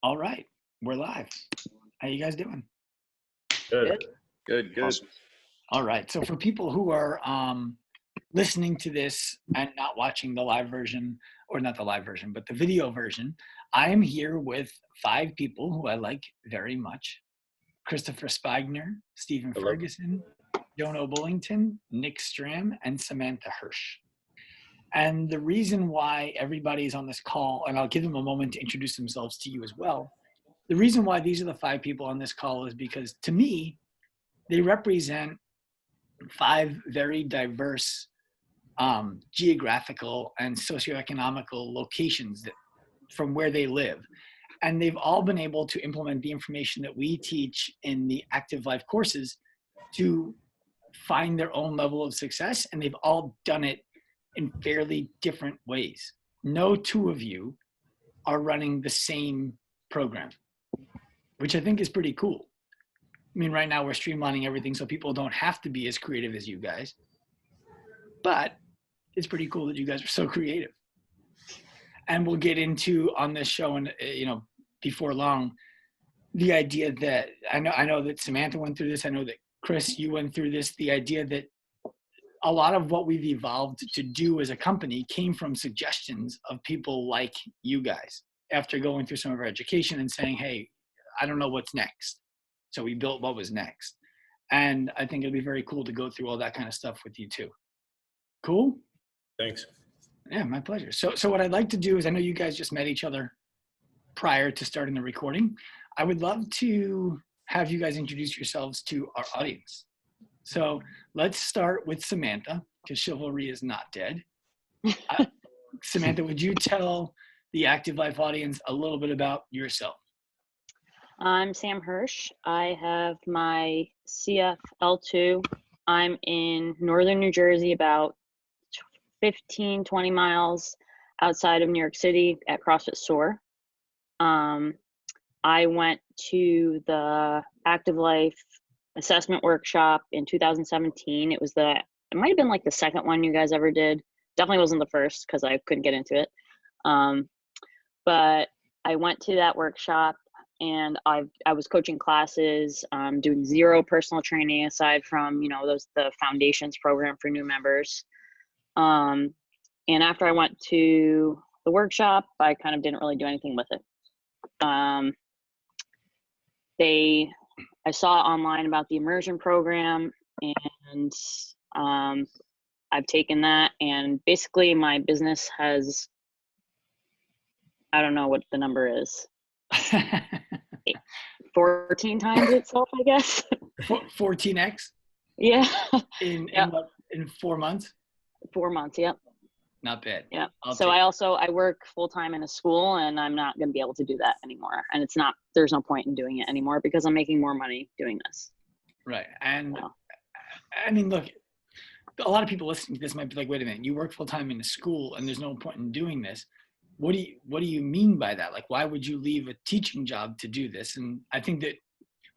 All right, we're live. How you guys doing? Good. Good. Awesome. All right. So for people who are listening to this and not watching the live version, or not the live version, but the video version, I am here with 5 people who I like very much. Christopher Spigner, Stephen Hello. Ferguson, Jono Bullington, Nick Stram, and Samantha Hirsch. And the reason why everybody's on this call, and I'll give them a moment to introduce themselves to you as well. The reason why these are the 5 people on this call is because, to me, they represent 5 very diverse geographical and socioeconomical locations from where they live. And they've all been able to implement the information that we teach in the Active Life courses to find their own level of success. And they've all done it in fairly different ways. No 2 of you are running the same program, which I think is pretty cool. I mean, right now we're streamlining everything so people don't have to be as creative as you guys. But it's pretty cool that you guys are so creative. And we'll get into on this show, and before long, the idea that I know that Samantha went through this. I know that Chris, you went through this. The idea that a lot of what we've evolved to do as a company came from suggestions of people like you guys after going through some of our education and saying, hey, I don't know what's next. So we built what was next. And I think it'll be very cool to go through all that kind of stuff with you too. Cool? Thanks. Yeah, my pleasure. So what I'd like to do is, I know you guys just met each other prior to starting the recording. I would love to have you guys introduce yourselves to our audience. So let's start with Samantha, because chivalry is not dead. Samantha, would you tell the Active Life audience a little bit about yourself? I'm Sam Hirsch. I have my CFL2. I'm in northern New Jersey, about 15, 20 miles outside of New York City at CrossFit Soar. I went to the Active Life assessment workshop in 2017. It might have been like the second one you guys ever did. Definitely wasn't the first because I couldn't get into it. But I went to that workshop and I was coaching classes, doing 0 personal training aside from, the foundations program for new members. And after I went to the workshop, I kind of didn't really do anything with it. I saw online about the immersion program, and I've taken that, and basically my business has, I don't know what the number is, 14 times itself, I guess. 14x? Yeah. In 4 months? 4 months, yep. Not bad. Yeah. So I work full-time in a school, and I'm not going to be able to do that anymore. And there's no point in doing it anymore because I'm making more money doing this. Right. And I mean, look, a lot of people listening to this might be like, wait a minute, you work full-time in a school and there's no point in doing this. What do you mean by that? Like, why would you leave a teaching job to do this? And I think that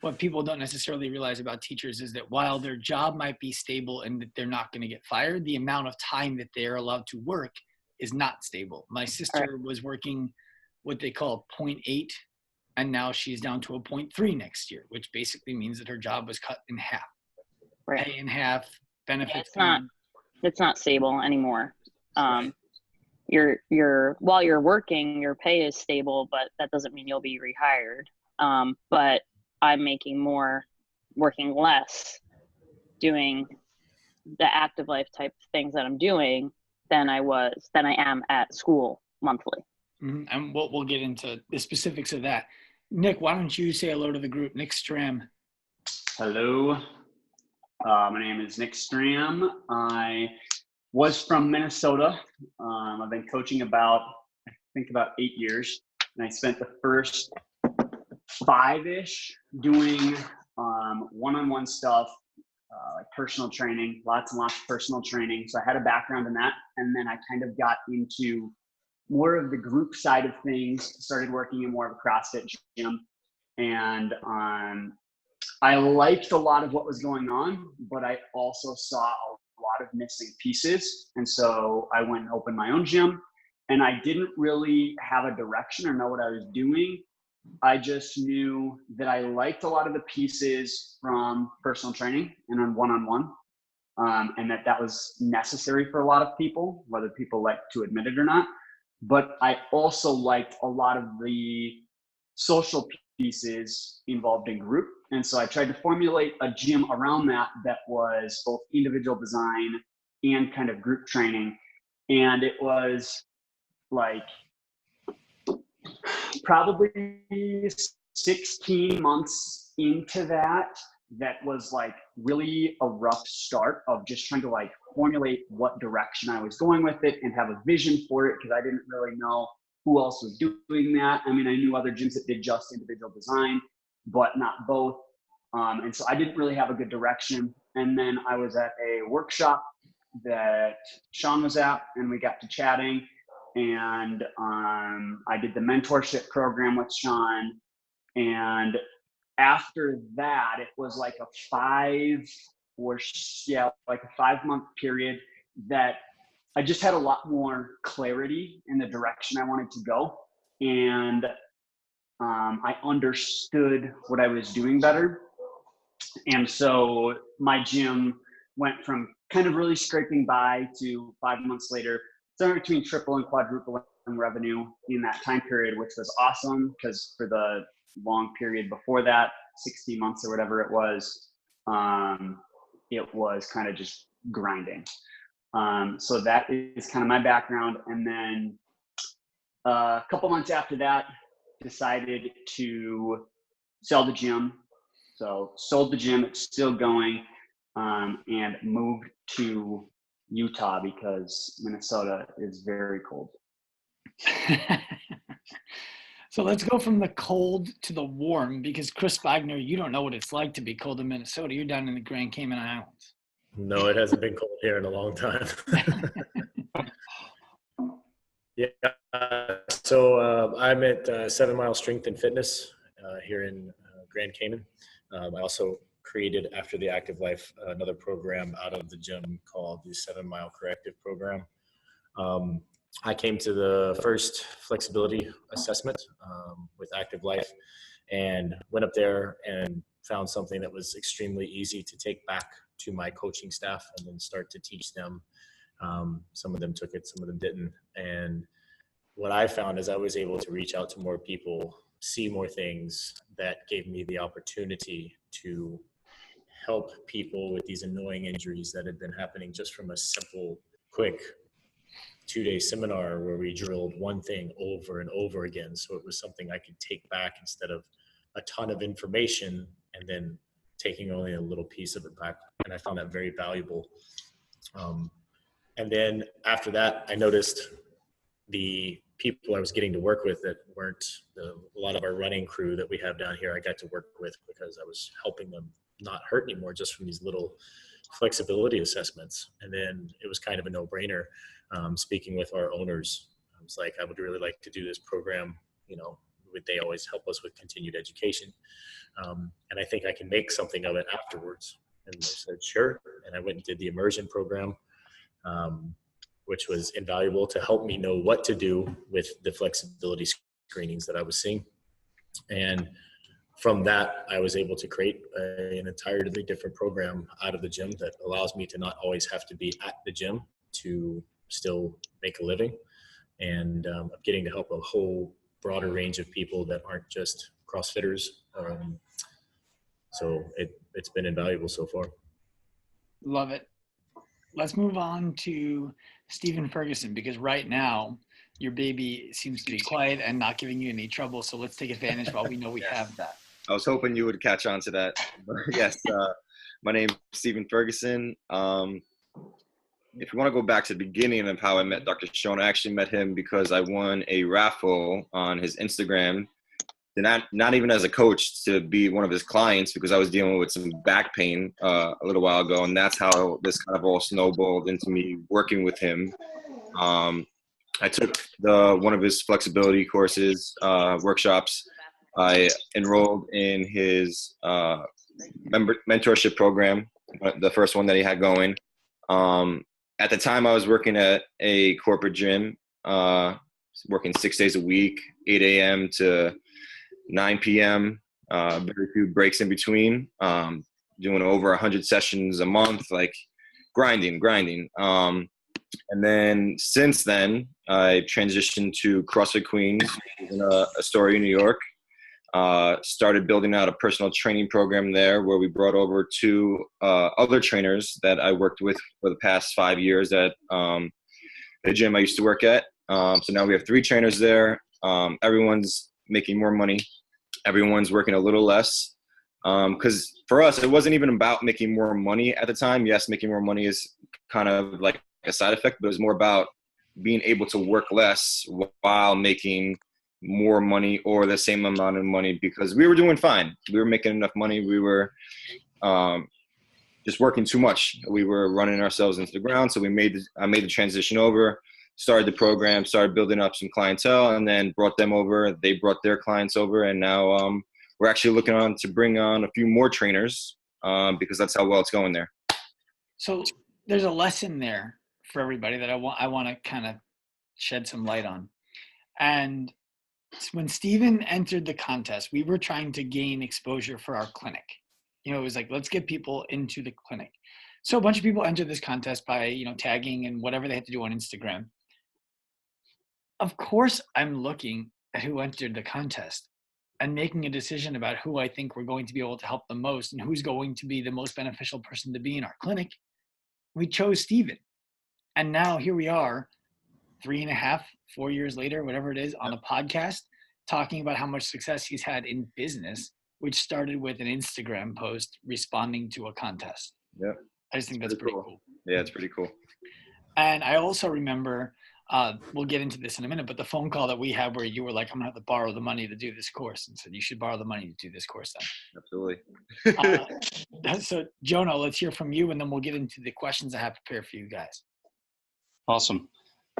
what people don't necessarily realize about teachers is that while their job might be stable and that they're not going to get fired, the amount of time that they're allowed to work is not stable. My sister was working what they call 0.8, and now she's down to a 0.3 next year, which basically means that her job was cut in half. Right. Pay in half, benefits. Yeah, it's not stable anymore. While you're working, your pay is stable, but that doesn't mean you'll be rehired. But I'm making more working less doing the Active Life type things that I'm doing than I am at school monthly. Mm-hmm. And we'll get into the specifics of that. Nick, why don't you say hello to the group? Nick Stram. Hello. My name is Nick Stram. I was from Minnesota. I've been coaching about 8 years. And I spent the first 5-ish doing one-on-one stuff, like personal training, lots and lots of personal training. So I had a background in that. And then I kind of got into more of the group side of things, started working in more of a CrossFit gym. And I liked a lot of what was going on, but I also saw a lot of missing pieces. And so I went and opened my own gym, and I didn't really have a direction or know what I was doing. I just knew that I liked a lot of the pieces from personal training and on one-on-one, and that was necessary for a lot of people, whether people like to admit it or not. But I also liked a lot of the social pieces involved in group. And so I tried to formulate a gym around that was both individual design and kind of group training. And it was like probably 16 months into that was like really a rough start of just trying to like formulate what direction I was going with it and have a vision for it, because I didn't really know who else was doing that. I mean, I knew other gyms that did just individual design, but not both. And so I didn't really have a good direction. And then I was at a workshop that Sean was at, and we got to chatting. And I did the mentorship program with Sean. And after that, it was like a 5-month period that I just had a lot more clarity in the direction I wanted to go. And I understood what I was doing better. And so my gym went from kind of really scraping by to 5 months later, somewhere between triple and quadruple in revenue in that time period, which was awesome, because for the long period before that, 16 months or whatever it was kind of just grinding. So that is kind of my background. And then a couple months after that, decided to sell the gym. So sold the gym, it's still going, and moved to Utah because Minnesota is very cold. So let's go from the cold to the warm, because Chris Wagner, you don't know what it's like to be cold in Minnesota. You're down in the Grand Cayman Islands. No, it hasn't been cold here in a long time. Yeah. So I'm at 7 Mile Strength and Fitness here in Grand Cayman. I also created, after the Active Life, another program out of the gym called the 7 Mile Corrective Program. I came to the first flexibility assessment with Active Life and went up there and found something that was extremely easy to take back to my coaching staff and then start to teach them. Some of them took it, some of them didn't. And what I found is I was able to reach out to more people, see more things that gave me the opportunity to help people with these annoying injuries that had been happening just from a simple, quick 2-day seminar where we drilled one thing over and over again. So it was something I could take back instead of a ton of information and then taking only a little piece of it back. And I found that very valuable. And then after that, I noticed the people I was getting to work with that weren't a lot of our running crew that we have down here, I got to work with because I was helping them not hurt anymore just from these little flexibility assessments. And then it was kind of a no-brainer. Speaking with our owners, I was like, I would really like to do this program. You know, they always help us with continued education. And I think I can make something of it afterwards. And they said, sure. And I went and did the immersion program, which was invaluable to help me know what to do with the flexibility screenings that I was seeing. And from that, I was able to create an entirely different program out of the gym that allows me to not always have to be at the gym to still make a living. And I'm getting to help a whole broader range of people that aren't just CrossFitters. So it's been invaluable so far. Love it. Let's move on to Stephen Ferguson, because right now your baby seems to be quiet and not giving you any trouble. So let's take advantage while we know we have that. I was hoping you would catch on to that. Yes, my name's Stephen Ferguson. If you want to go back to the beginning of how I met Dr. Sean, I actually met him because I won a raffle on his Instagram. Not even as a coach, to be one of his clients, because I was dealing with some back pain a little while ago. And that's how this kind of all snowballed into me working with him. I took one of his flexibility courses, workshops. I enrolled in his mentorship program, the first one that he had going. At the time, I was working at a corporate gym, working 6 days a week, 8 a.m. to 9 p.m., very few breaks in between, doing over 100 sessions a month, like grinding. And then since then, I transitioned to CrossFit Queens in Astoria, New York. Started building out a personal training program there where we brought over 2 other trainers that I worked with for the past 5 years at the gym I used to work at. So now we have 3 trainers there. Everyone's making more money. Everyone's working a little less. Because for us, it wasn't even about making more money at the time. Yes, making more money is kind of like a side effect, but it was more about being able to work less while making more money or the same amount of money, because we were doing fine. We were making enough money. We were just working too much. We were running ourselves into the ground. So I made the transition over, started the program, started building up some clientele, and then brought them over. They brought their clients over, and now we're actually looking on to bring on a few more trainers because that's how well it's going there. So there's a lesson there for everybody that I want to kind of shed some light on. And when Steven entered the contest, we were trying to gain exposure for our clinic. You know, it was like, let's get people into the clinic. So a bunch of people entered this contest by, you know, tagging and whatever they had to do on Instagram. Of course, I'm looking at who entered the contest and making a decision about who I think we're going to be able to help the most and who's going to be the most beneficial person to be in our clinic. We chose Steven. And now here we are, 3.5, 4 years later, whatever it is, on a podcast, talking about how much success he's had in business, which started with an Instagram post responding to a contest. Yeah. I just think that's pretty cool. Yeah, it's pretty cool. And I also remember, we'll get into this in a minute, but the phone call that we had where you were like, I'm gonna have to borrow the money to do this course, and said, you should borrow the money to do this course then. Absolutely. So Jonah, let's hear from you, and then we'll get into the questions I have prepared for you guys. Awesome.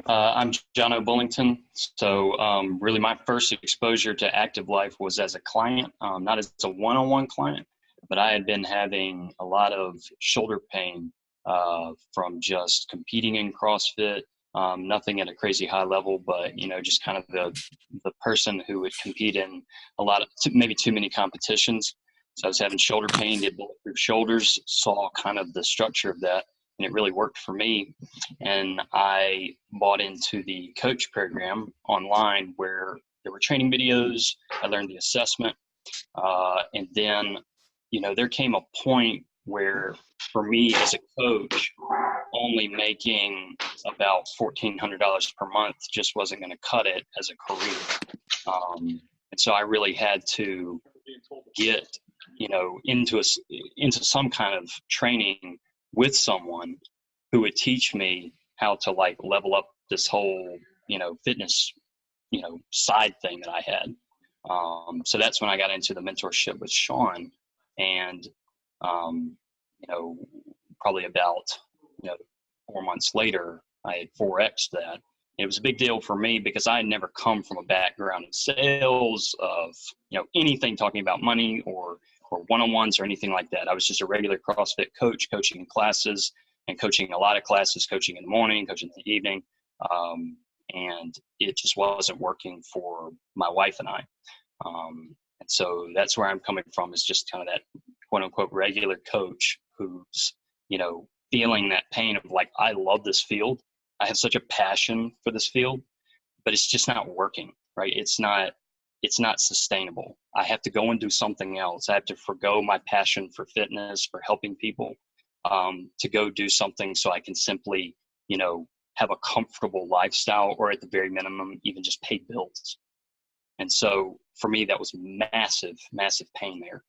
I'm John Bullington. So really my first exposure to Active Life was as a client, not as a one-on-one client, but I had been having a lot of shoulder pain from just competing in CrossFit, nothing at a crazy high level, but, you know, just kind of the person who would compete in a lot of, maybe too many competitions. So I was having shoulder pain, did Bulletproof shoulders, saw kind of the structure of that, and it really worked for me. And I bought into the coach program online where there were training videos. I learned the assessment. And then, you know, there came a point where for me as a coach, only making about $1,400 per month just wasn't going to cut it as a career. And so I really had to get, you know, into some kind of training with someone who would teach me how to like level up this whole, you know, fitness, you know, side thing that I had. So that's when I got into the mentorship with Sean, and, you know, probably about, you know, 4 months later, I had 4X'd that. It was a big deal for me because I had never come from a background in sales of, you know, anything talking about money or one-on-ones or anything like that. I was just a regular CrossFit coach, coaching in classes and coaching a lot of classes, coaching in the morning, coaching in the evening. And it just wasn't working for my wife and I. And so that's where I'm coming from, is just kind of that quote unquote regular coach who's, you know, feeling that pain of like, I love this field. I have such a passion for this field, but it's just not working, right? It's not sustainable. I have to go and do something else. I have to forgo my passion for fitness, for helping people, to go do something so I can simply, you know, have a comfortable lifestyle, or at the very minimum, even just pay bills. And so for me, that was massive, massive pain there.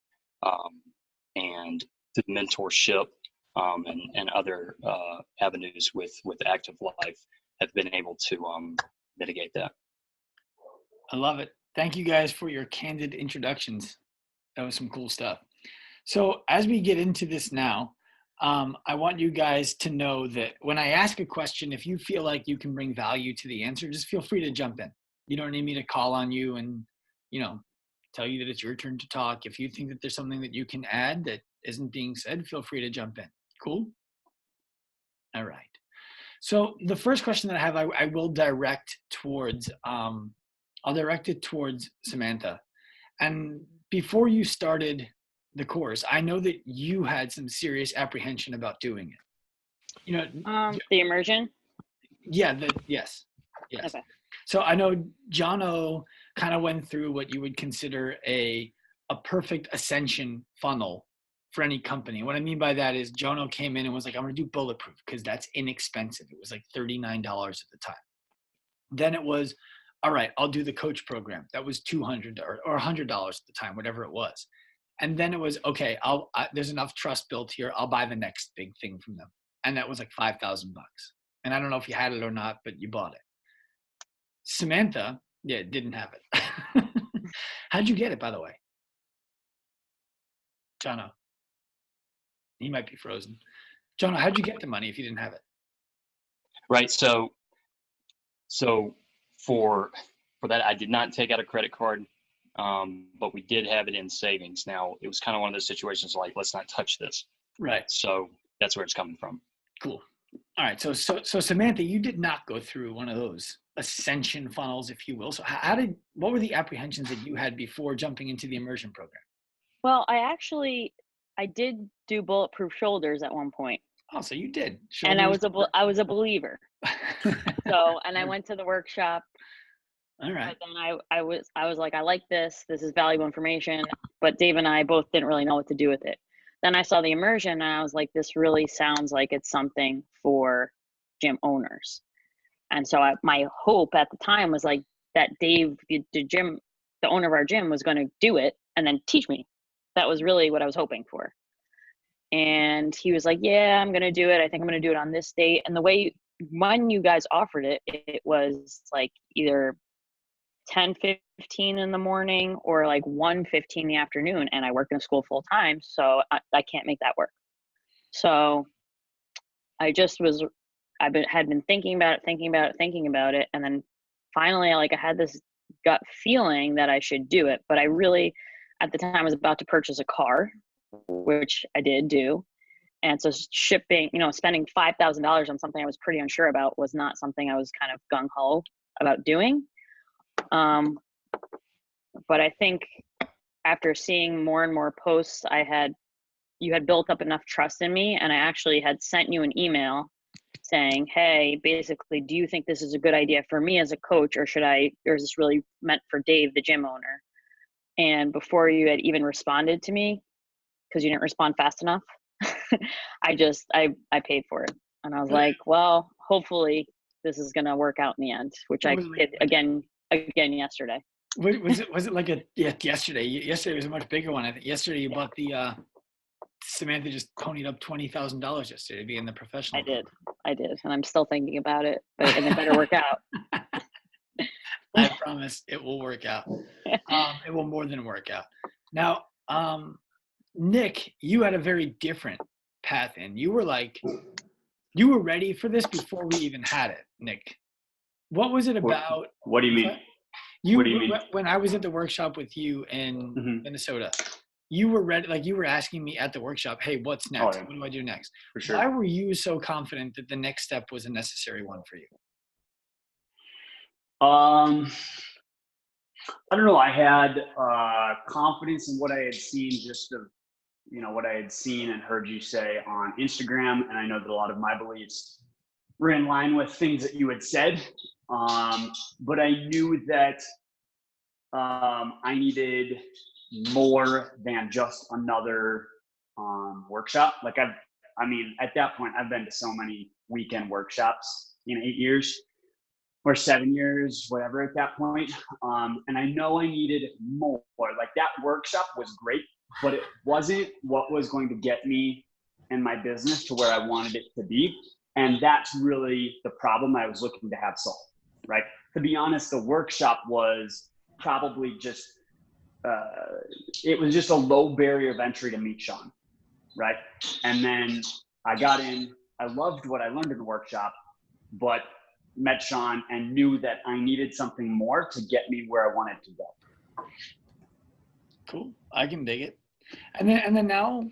And the mentorship and other avenues with Active Life have been able to mitigate that. I love it. Thank you guys for your candid introductions. That was some cool stuff. So as we get into this now, I want you guys to know that when I ask a question, if you feel like you can bring value to the answer, just feel free to jump in. You don't need me to call on you and, you know, tell you that it's your turn to talk. If you think that there's something that you can add that isn't being said, feel free to jump in. Cool? All right. So the first question that I have, I will direct towards, I'll direct it towards Samantha. And before you started the course, I know that you had some serious apprehension about doing it. You know, The immersion. yeah, yes. Okay. So I know Jono kind of went through what you would consider a perfect ascension funnel for any company. What I mean by that is Jono came in and was like, I'm going to do Bulletproof because that's inexpensive. It was like $39 at the time. Then it was, all right, I'll do the coach program. That was $200 or $100 at the time, whatever it was. And then it was, okay, there's enough trust built here. I'll buy the next big thing from them. And that was like $5,000. And I don't know if you had it or not, but you bought it. Samantha, yeah, didn't have it. How'd you get it, by the way? Jono. He might be frozen. Jono, how'd you get the money if you didn't have it? Right. So for that, I did not take out a credit card, but we did have it in savings. Now, it was kind of one of those situations like, let's not touch this. Right. So that's where it's coming from. Cool. All right. So Samantha, you did not go through one of those ascension funnels, if you will. So what were the apprehensions that you had before jumping into the immersion program? Well, I did do Bulletproof shoulders at one point. Oh, so you did. And I was a believer. So, and I went to the workshop. All right. But then I was like, I like this. This is valuable information. But Dave and I both didn't really know what to do with it. Then I saw the immersion and I was like, this really sounds like it's something for gym owners. And so my hope at the time was like that Dave, the owner of our gym, was going to do it and then teach me. That was really what I was hoping for. And he was like, yeah, I'm going to do it. I think I'm going to do it on this date. And the way when you guys offered it, it was like either 10:15 in the morning or like 1:15 in the afternoon. And I work in a school full time, so I can't make that work. So I just had been thinking about it. And then finally, I had this gut feeling that I should do it. But I really, at the time, was about to purchase a car, which I did do. And so shipping, spending $5,000 on something I was pretty unsure about was not something I was kind of gung-ho about doing. But I think after seeing more and more posts, you had built up enough trust in me, and I actually had sent you an email saying, hey, basically, do you think this is a good idea for me as a coach, or is this really meant for Dave, the gym owner? And before you had even responded to me, because you didn't respond fast enough, I paid for it. And I was like, well, hopefully this is going to work out in the end, which I did again yesterday. Was it like yesterday? Yesterday was a much bigger one. I think yesterday you bought the Samantha just ponied up $20,000 yesterday to be in the professional. I did, and I'm still thinking about it, but it better work out. I promise it will work out. It will more than work out. Now, Nick, you had a very different path in. You were ready for this before we even had it, Nick. What was it about? What do you mean? What do you mean? When I was at the workshop with you in Minnesota, you were ready. Like, you were asking me at the workshop, hey, what's next? Oh, yeah. What do I do next? For sure. Why were you so confident that the next step was a necessary one for you? I don't know. I had confidence in what I had seen, what I had seen and heard you say on Instagram. And I know that a lot of my beliefs were in line with things that you had said. But I knew that I needed more than just another workshop. Like at that point, I've been to so many weekend workshops in 8 years or 7 years, whatever at that point. And I know I needed more. Like, that workshop was great, but it wasn't what was going to get me and my business to where I wanted it to be. And that's really the problem I was looking to have solved, right? To be honest, the workshop was probably just, it was just a low barrier of entry to meet Sean, right? And then I got in, I loved what I learned in the workshop, but met Sean and knew that I needed something more to get me where I wanted to go. Cool. I can dig it. And then now,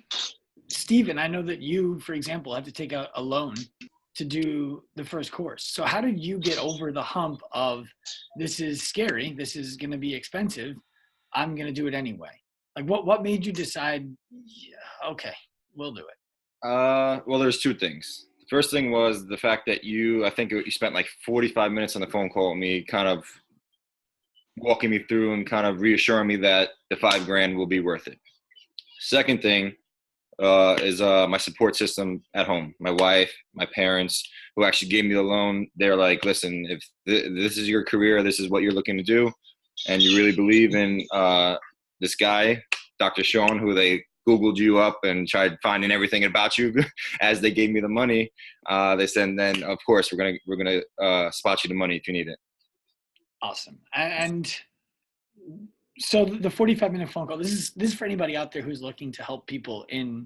Steven, I know that you, for example, have to take out a loan to do the first course. So how did you get over the hump of, this is scary, this is going to be expensive, I'm going to do it anyway? Like what made you decide, yeah, okay, we'll do it? Well, there's two things. The first thing was the fact that I think you spent like 45 minutes on the phone call with me, kind of walking me through and kind of reassuring me that the $5,000 will be worth it. Second thing is my support system at home. My wife, my parents, who actually gave me the loan. They're like, listen, if this is your career, this is what you're looking to do, and you really believe in this guy, Dr. Sean, who they Googled you up and tried finding everything about you as they gave me the money. They said, and then of course we're gonna spot you the money if you need it. Awesome. And so the 45-minute phone call, this is for anybody out there who's looking to help people in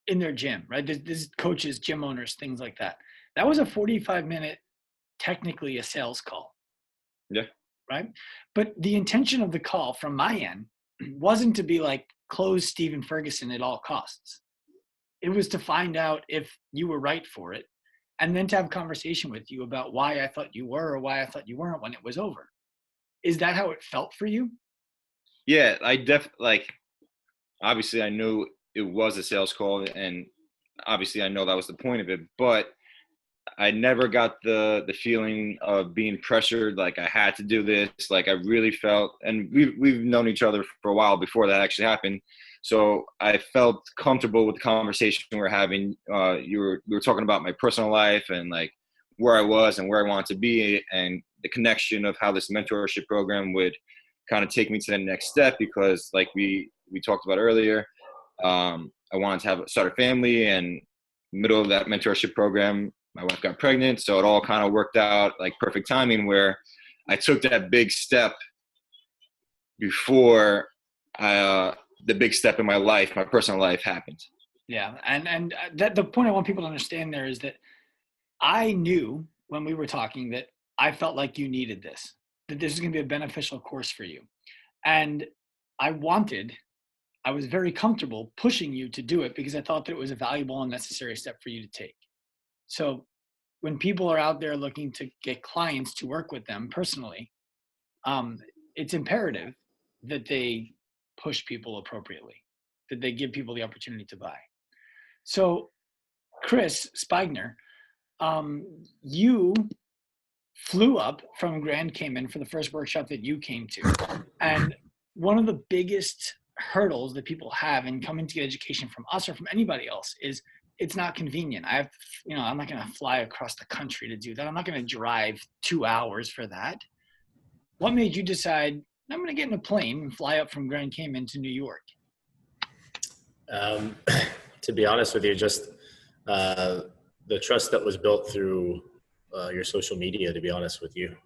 their gym, right? This is coaches, gym owners, things like that. That was a 45-minute, technically a sales call. Yeah. Right. But the intention of the call from my end wasn't to be like, close Stephen Ferguson at all costs. It was to find out if you were right for it, and then to have a conversation with you about why I thought you were or why I thought you weren't when it was over. Is that how it felt for you? Yeah, obviously I knew it was a sales call, and obviously I know that was the point of it, but I never got the feeling of being pressured, like I had to do this. Like I really felt, and we've known each other for a while before that actually happened. So I felt comfortable with the conversation we were having. We were talking about my personal life and like where I was and where I wanted to be, and the connection of how this mentorship program would kind of take me to the next step. Because like we talked about earlier, I wanted to start a family, and middle of that mentorship program, my wife got pregnant. So it all kind of worked out like perfect timing, where I took that big step before the big step in my life, my personal life, happened. Yeah. And that the point I want people to understand there is that I knew when we were talking that I felt like you needed this, that this is going to be a beneficial course for you. And I was very comfortable pushing you to do it because I thought that it was a valuable and necessary step for you to take. So when people are out there looking to get clients to work with them personally, it's imperative that they push people appropriately, that they give people the opportunity to buy. So Chris Spigner, you flew up from Grand Cayman for the first workshop that you came to. And one of the biggest hurdles that people have in coming to get education from us or from anybody else is it's not convenient. I'm not going to fly across the country to do that. I'm not going to drive 2 hours for that. What made you decide, I'm going to get in a plane and fly up from Grand Cayman to New York? To be honest with you, just the trust that was built through your social media, to be honest with you.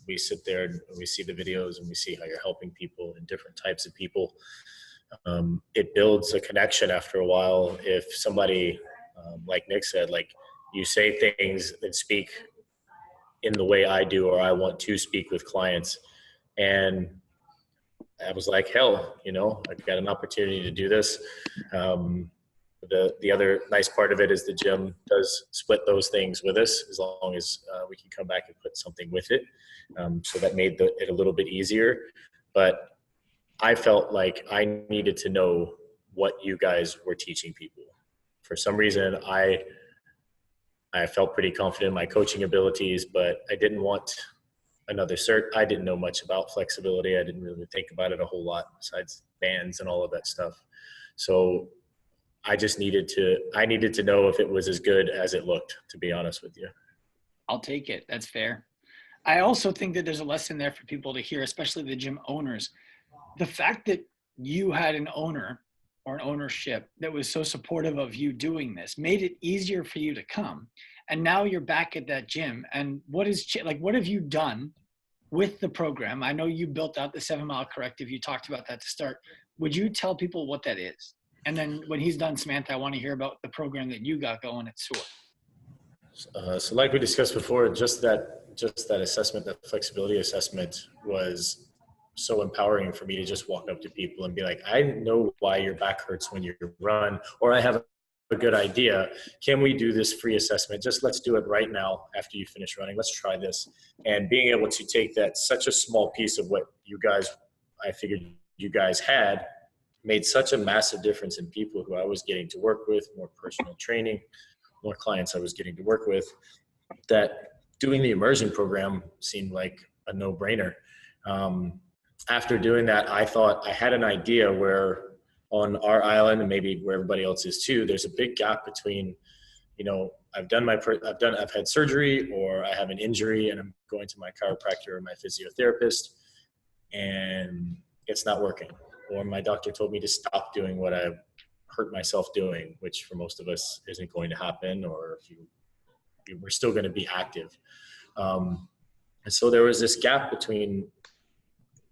We sit there and we see the videos and we see how you're helping people and different types of people. It builds a connection after a while. If somebody, like Nick said, like you say things and speak in the way I do, or I want to speak with clients. And I was like, hell, I've got an opportunity to do this. The other nice part of it is the gym does split those things with us as long as we can come back and put something with it. So that made it a little bit easier. But I felt like I needed to know what you guys were teaching people. For some reason, I felt pretty confident in my coaching abilities, but I didn't want another cert. I didn't know much about flexibility. I didn't really think about it a whole lot besides bands and all of that stuff. So I just needed to know if it was as good as it looked, to be honest with you. I'll take it. That's fair. I also think that there's a lesson there for people to hear, especially the gym owners. The fact that you had an owner or an ownership that was so supportive of you doing this made it easier for you to come. And now you're back at that gym. And what have you done with the program? I know you built out the 7 Mile Corrective. You talked about that to start. Would you tell people what that is? And then when he's done, Samantha, I want to hear about the program that you got going at SOAR. So like we discussed before, just that assessment, that flexibility assessment was so empowering for me to just walk up to people and be like, I know why your back hurts when you run, or I have a good idea. Can we do this free assessment? Just let's do it right now after you finish running. Let's try this. And being able to take that, such a small piece of what you guys, I figured you guys had made such a massive difference in people who I was getting to work with, more personal training, more clients I was getting to work with, that doing the immersion program seemed like a no-brainer. After doing that, I thought I had an idea where on our island, and maybe where everybody else is too, there's a big gap between, you know, I've had surgery, or I have an injury and I'm going to my chiropractor or my physiotherapist and it's not working. Or my doctor told me to stop doing what I hurt myself doing, which for most of us isn't going to happen, or if we're still going to be active. And so there was this gap between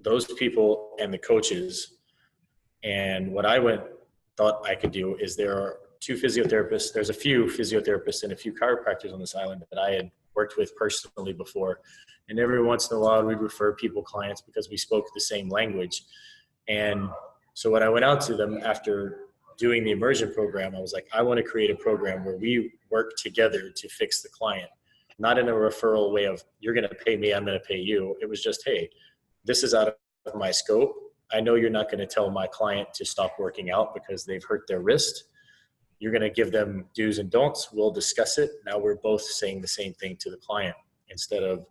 those people and the coaches. And what I thought I could do is there are there's a few physiotherapists and a few chiropractors on this island that I had worked with personally before. And every once in a while we'd refer clients because we spoke the same language. And so when I went out to them after doing the immersion program, I was like, I want to create a program where we work together to fix the client, not in a referral way of you're going to pay me, I'm going to pay you. It was just, hey, this is out of my scope. I know you're not going to tell my client to stop working out because they've hurt their wrist. You're going to give them do's and don'ts. We'll discuss it. Now we're both saying the same thing to the client, instead of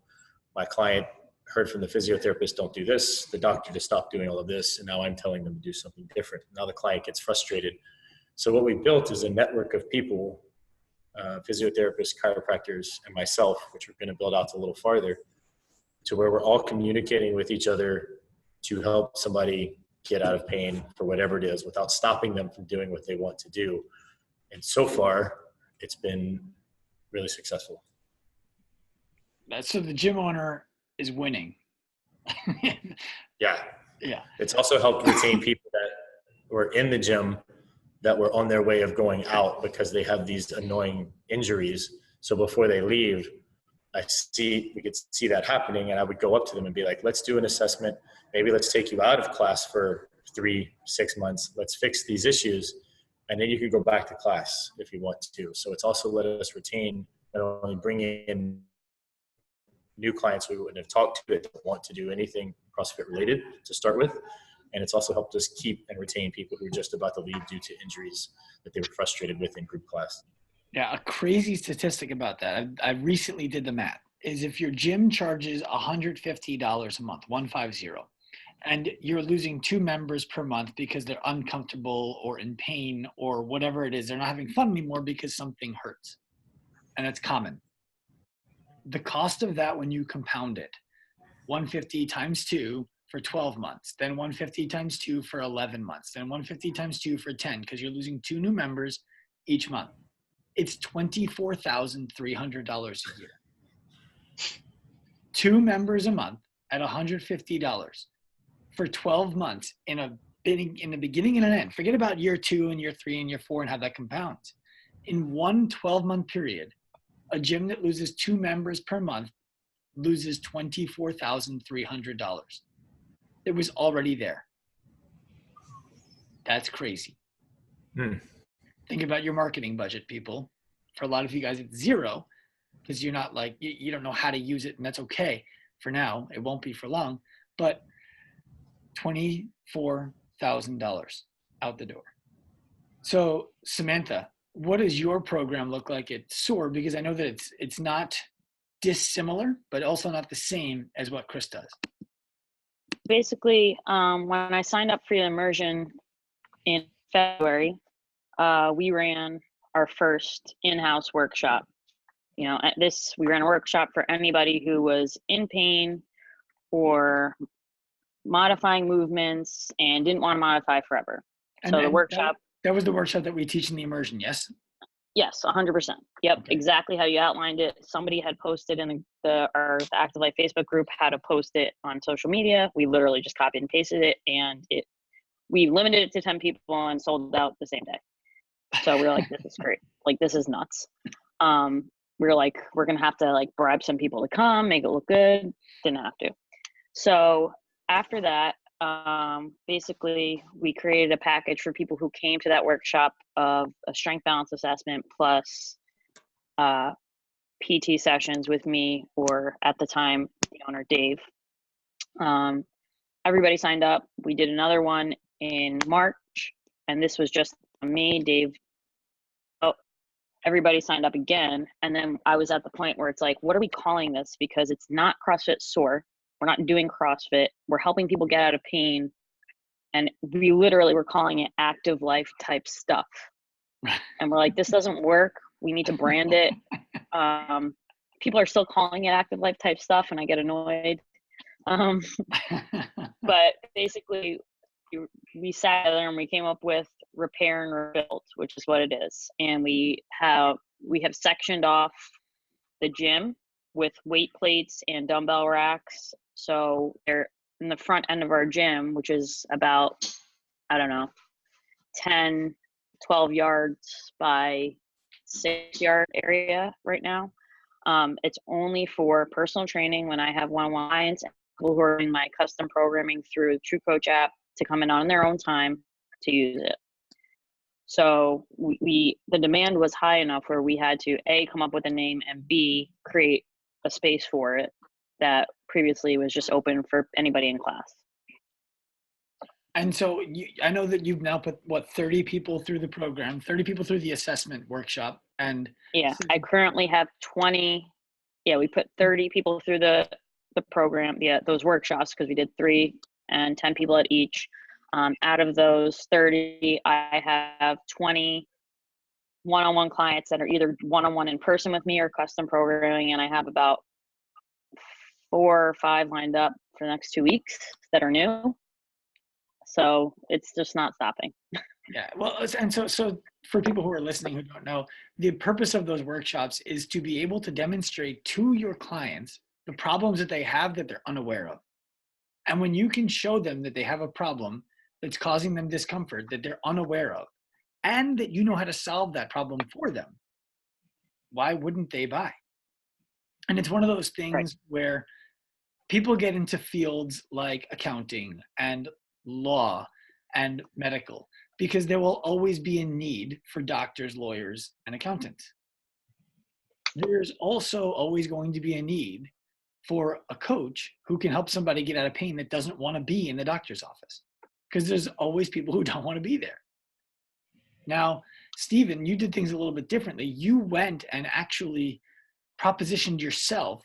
my client heard from the physiotherapist, don't do this, the doctor to stop doing all of this, and now I'm telling them to do something different. Now the client gets frustrated. So what we built is a network of people, physiotherapists, chiropractors, and myself, which we're going to build out a little farther, to where we're all communicating with each other to help somebody get out of pain for whatever it is without stopping them from doing what they want to do. And so far, it's been really successful. So the gym owner is winning. Yeah. Yeah. It's also helped retain people that were in the gym that were on their way of going out because they have these annoying injuries. So before they leave, we could see that happening, and I would go up to them and be like, let's do an assessment. Maybe let's take you out of class for 3-6 months. Let's fix these issues. And then you could go back to class if you want to. So it's also let us retain, not only bring in new clients we wouldn't have talked to that want to do anything CrossFit related to start with. And it's also helped us keep and retain people who are just about to leave due to injuries that they were frustrated with in group class. Yeah, a crazy statistic about that. I recently did the math. Is if your gym charges $150 a month, 150, and you're losing 2 members per month because they're uncomfortable or in pain or whatever it is, they're not having fun anymore because something hurts, and that's common. The cost of that, when you compound it, 150 times 2 for 12 months, then 150 times 2 for 11 months, then 150 times 2 for 10, because you're losing 2 new members each month. It's $24,300 a year. 2 members a month at $150 for 12 months in the beginning and an end. Forget about year 2 and year 3 and year 4 and how that compounds. In one 12-month period, a gym that loses 2 members per month loses $24,300. It was already there. That's crazy. Think about your marketing budget, people. For a lot of you guys, it's zero because you're not like, you don't know how to use it, and that's okay for now. It won't be for long, but $24,000 out the door. So Samantha, what does your program look like at SOAR? Because I know that it's not dissimilar, but also not the same as what Chris does. Basically, when I signed up for the immersion in February, we ran our first in-house workshop. You know, we ran a workshop for anybody who was in pain or modifying movements and didn't want to modify forever. So the workshop. That was the workshop that we teach in the immersion, yes? Yes, 100%. Yep, Okay. Exactly how you outlined it. Somebody had posted in the Active Life Facebook group how to post it on social media. We literally just copied and pasted it, and we limited it to 10 people and sold out the same day. So we were like, this is great. Like, this is nuts. We were like, we're going to have to like bribe some people to come, make it look good. Didn't have to. So after that, basically we created a package for people who came to that workshop of a strength balance assessment plus PT sessions with me, or at the time the owner Dave. everybody signed up. We did another one in March, and this was just me, Dave. Oh, everybody signed up again. And then I was at the point where it's like, what are we calling this? Because it's not CrossFit SOAR. We're not doing CrossFit. We're helping people get out of pain. And we literally were calling it active life type stuff. And we're like, this doesn't work. We need to brand it. People are still calling it active life type stuff, and I get annoyed. But basically, we sat there and we came up with repair and rebuild, which is what it is. And we have sectioned off the gym with weight plates and dumbbell racks. So they're in the front end of our gym, which is about, I don't know, 10, 12 yards by 6-yard area right now. It's only for personal training when I have one-on-one clients, people who are in my custom programming through the True Coach app to come in on their own time to use it. So the demand was high enough where we had to A, come up with a name, and B, create a space for it that previously was just open for anybody in class. And so I know that you've now put, 30 people through the program, 30 people through the assessment workshop. And yeah, I currently have 20. Yeah, we put 30 people through the program, those workshops, because we did 3 and 10 people at each. Out of those 30, I have 20 one-on-one clients that are either one-on-one in person with me or custom programming, and I have about 4 or 5 lined up for the next 2 weeks that are new. So it's just not stopping. Yeah, well, and so for people who are listening who don't know, the purpose of those workshops is to be able to demonstrate to your clients the problems that they have that they're unaware of. And when you can show them that they have a problem that's causing them discomfort that they're unaware of, and that you know how to solve that problem for them, why wouldn't they buy? And it's one of those things Right. where people get into fields like accounting and law and medical because there will always be a need for doctors, lawyers, and accountants. There's also always going to be a need for a coach who can help somebody get out of pain that doesn't want to be in the doctor's office, because there's always people who don't want to be there. Now, Stephen, you did things a little bit differently. You went and actually propositioned yourself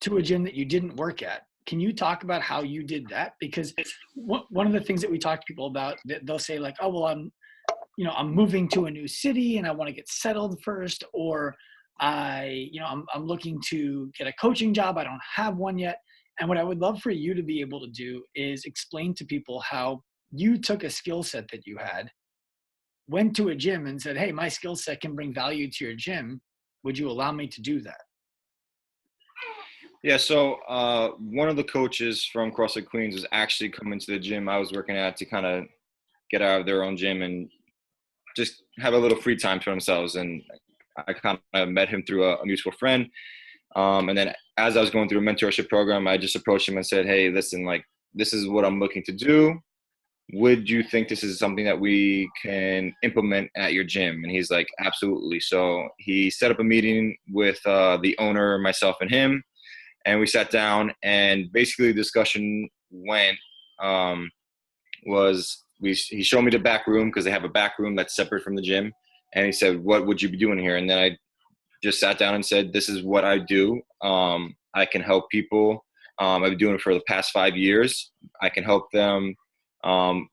to a gym that you didn't work at. Can you talk about how you did that? Because one of the things that we talk to people about, they'll say like, oh, well, I'm moving to a new city and I want to get settled first, or I'm looking to get a coaching job. I don't have one yet. And what I would love for you to be able to do is explain to people how you took a skill set that you had, went to a gym and said, hey, my skill set can bring value to your gym. Would you allow me to do that? Yeah, so one of the coaches from CrossFit Queens was actually coming to the gym I was working at to kind of get out of their own gym and just have a little free time for themselves. And I kind of met him through a mutual friend. And then as I was going through a mentorship program, I just approached him and said, hey, listen, like, this is what I'm looking to do. Would you think this is something that we can implement at your gym? And he's like, absolutely. So he set up a meeting with the owner, myself, and him. And we sat down, and basically the discussion went, he showed me the back room, because they have a back room that's separate from the gym. And he said, what would you be doing here? And then I just sat down and said, this is what I do. I can help people. I've been doing it for the past 5 years. I can help them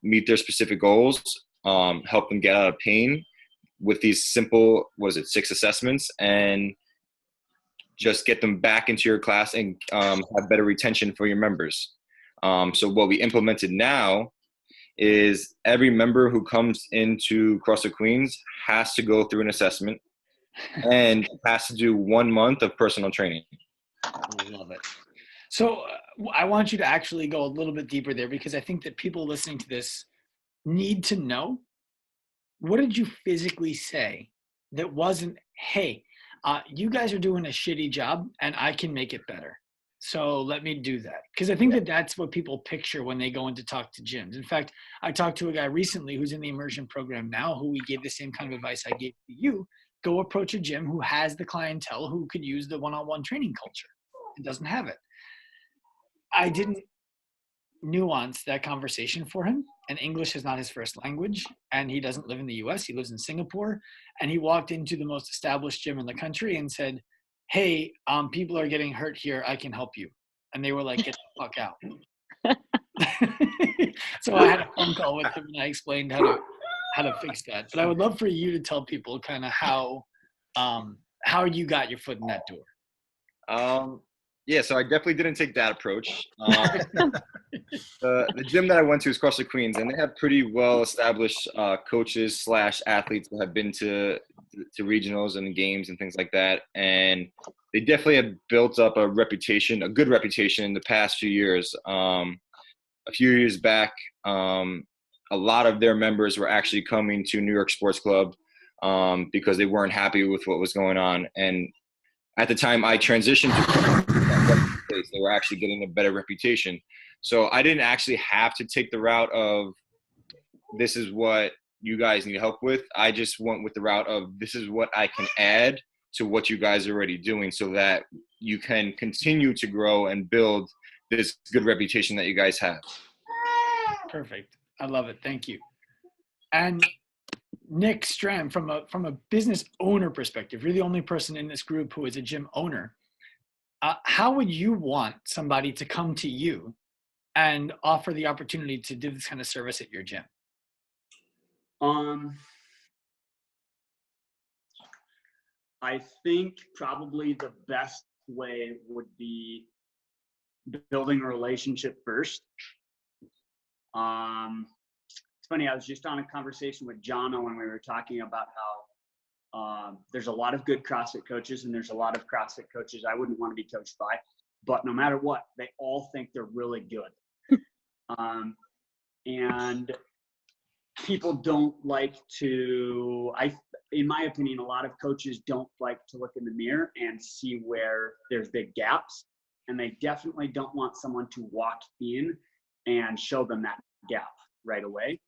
meet their specific goals, help them get out of pain with these simple, 6 assessments, and just get them back into your class and have better retention for your members. So what we implemented now is every member who comes into CrossFit Queens has to go through an assessment and has to do 1 month of personal training. I love it. So I want you to actually go a little bit deeper there, because I think that people listening to this need to know, what did you physically say that wasn't, hey, you guys are doing a shitty job and I can make it better, so let me do that? Because I think that that's what people picture when they go in to talk to gyms. In fact, I talked to a guy recently who's in the immersion program now, who we gave the same kind of advice I gave to you. Go approach a gym who has the clientele who could use the one-on-one training culture. It doesn't have it. I didn't nuance that conversation for him. And English is not his first language. And he doesn't live in the US. He lives in Singapore. And he walked into the most established gym in the country and said, hey, people are getting hurt here. I can help you. And they were like, get the fuck out. So I had a phone call with him and I explained how to fix that. But I would love for you to tell people kind of how you got your foot in that door. Yeah, so I definitely didn't take that approach. The gym that I went to is Crossfit Queens, and they have pretty well-established coaches / athletes that have been to regionals and games and things like that. And they definitely have built up a good reputation in the past few years. A few years back, a lot of their members were actually coming to New York Sports Club because they weren't happy with what was going on. And at the time I transitioned to they were actually getting a better reputation. So I didn't actually have to take the route of this is what you guys need help with. I just went with the route of this is what I can add to what you guys are already doing so that you can continue to grow and build this good reputation that you guys have. Perfect. I love it. Thank you. And Nick Stram, from a business owner perspective, you're the only person in this group who is a gym owner. How would you want somebody to come to you and offer the opportunity to do this kind of service at your gym? I think probably the best way would be building a relationship first. It's funny, I was just on a conversation with Jono when we were talking about how there's a lot of good CrossFit coaches and there's a lot of CrossFit coaches I wouldn't want to be coached by, but no matter what, they all think they're really good. And people don't like to, in my opinion, a lot of coaches don't like to look in the mirror and see where there's big gaps. And they definitely don't want someone to walk in and show them that gap right away.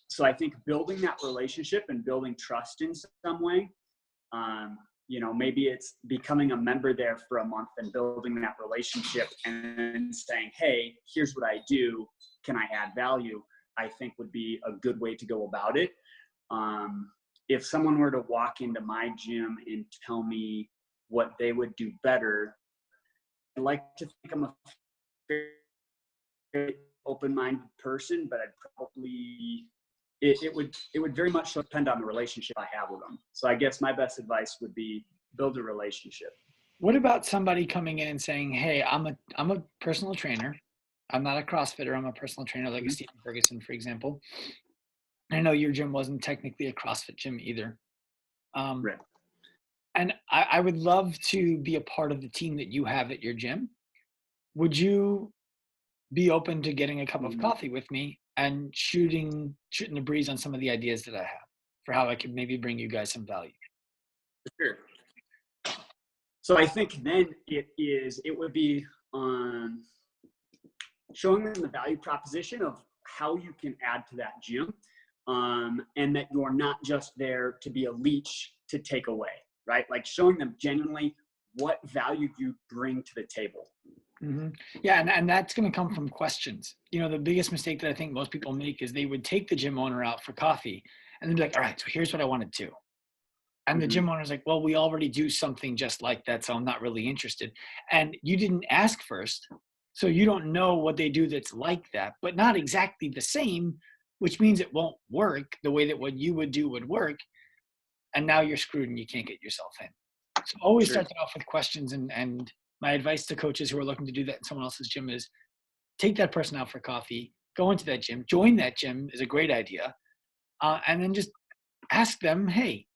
So I think building that relationship and building trust in some way, maybe it's becoming a member there for a month and building that relationship and saying, hey, here's what I do. Can I add value? I think would be a good way to go about it. If someone were to walk into my gym and tell me what they would do better, I like to think I'm a very open-minded person, but I'd probably, it would very much depend on the relationship I have with them. So I guess my best advice would be build a relationship. What about somebody coming in and saying, hey, I'm a personal trainer. I'm not a CrossFitter. I'm a personal trainer like a Stephen Ferguson, for example. I know your gym wasn't technically a CrossFit gym either. Right. And I would love to be a part of the team that you have at your gym. Would you be open to getting a cup of coffee with me and shooting the breeze on some of the ideas that I have for how I could maybe bring you guys some value? Sure. So I think then it would be showing them the value proposition of how you can add to that gym, and that you're not just there to be a leech to take away, right? Like showing them genuinely what value you bring to the table. Mm-hmm. Yeah, and that's going to come from questions. The biggest mistake that I think most people make is they would take the gym owner out for coffee and they'd be like, all right, so here's what I want to do. And the gym owner's like, well, we already do something just like that, so I'm not really interested. And you didn't ask first, so you don't know what they do that's like that, but not exactly the same, which means it won't work the way that what you would do would work. And now you're screwed and you can't get yourself in. So always start it off with questions. And my advice to coaches who are looking to do that in someone else's gym is take that person out for coffee, go into that gym, join that gym is a great idea. And then just ask them, hey,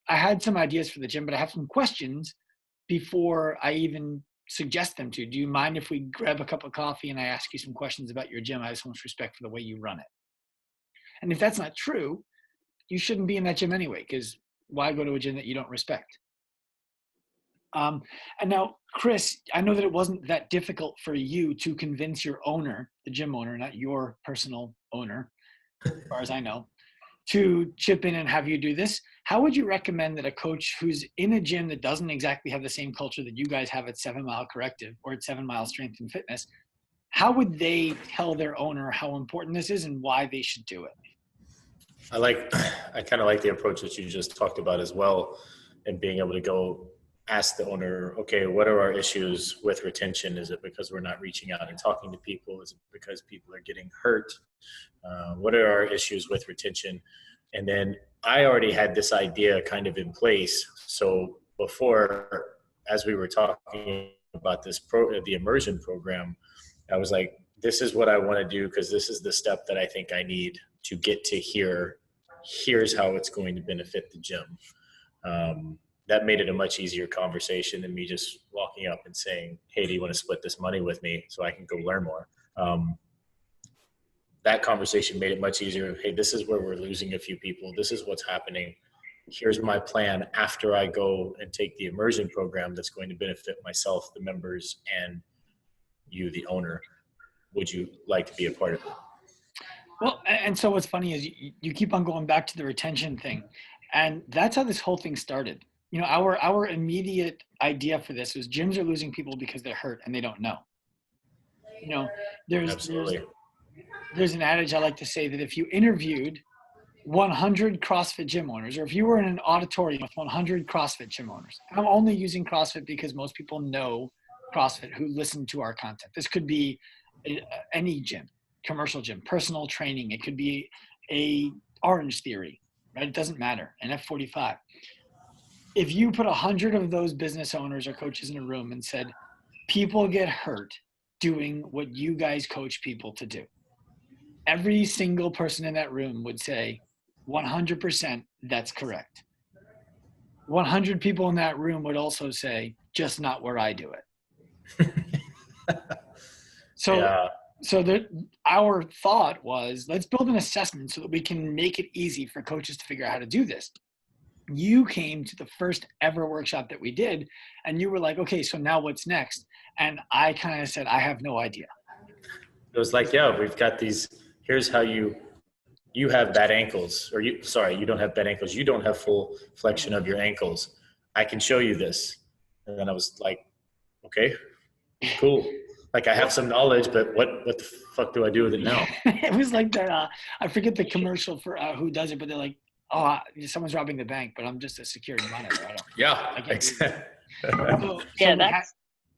I had some ideas for the gym, but I have some questions before I even suggest them to. Do you mind if we grab a cup of coffee and I ask you some questions about your gym? I have so much respect for the way you run it. And if that's not true, you shouldn't be in that gym anyway, because why go to a gym that you don't respect? And now, Chris, I know that it wasn't that difficult for you to convince your owner, the gym owner, not your personal owner, as far as I know, to chip in and have you do this. How would you recommend that a coach who's in a gym that doesn't exactly have the same culture that you guys have at 7 Mile Corrective or at 7 Mile Strength and Fitness, how would they tell their owner how important this is and why they should do it? I kind of like the approach that you just talked about as well, and being able to go ask the owner, okay, what are our issues with retention? Is it because we're not reaching out and talking to people? Is it because people are getting hurt? What are our issues with retention? And then I already had this idea kind of in place. So before, as we were talking about the immersion program, I was like, this is what I want to do, because this is the step that I think I need to get to here. Here's how it's going to benefit the gym. That made it a much easier conversation than me just walking up and saying, hey, do you want to split this money with me so I can go learn more? That conversation made it much easier. Hey, this is where we're losing a few people. This is what's happening. Here's my plan after I go and take the immersion program that's going to benefit myself, the members, and you, the owner. Would you like to be a part of it? Well, and so what's funny is you keep on going back to the retention thing, and that's how this whole thing started. You know, our immediate idea for this was gyms are losing people because they're hurt and they don't know. You know, there's an adage I like to say that if you interviewed 100 CrossFit gym owners, or if you were in an auditorium with 100 CrossFit gym owners, I'm only using CrossFit because most people know CrossFit who listen to our content. This could be any gym, commercial gym, personal training. It could be a Orange Theory, right? It doesn't matter, an F45. If you put 100 of those business owners or coaches in a room and said, people get hurt doing what you guys coach people to do, every single person in that room would say, 100% that's correct. 100 people in that room would also say, just not where I do it. Our thought was, let's build an assessment so that we can make it easy for coaches to figure out how to do this. You came to the first ever workshop that we did, and you were like, okay, so now what's next? And I kind of said, I have no idea. It was like, yeah, we've got these, here's how you have bad ankles, or you don't have bad ankles. You don't have full flexion of your ankles. I can show you this. And then I was like, okay, cool. Like I have some knowledge, but what the fuck do I do with it now? It was like that. I forget the commercial for who does it, but they're like, oh, someone's robbing the bank, but I'm just a security monitor. Exactly.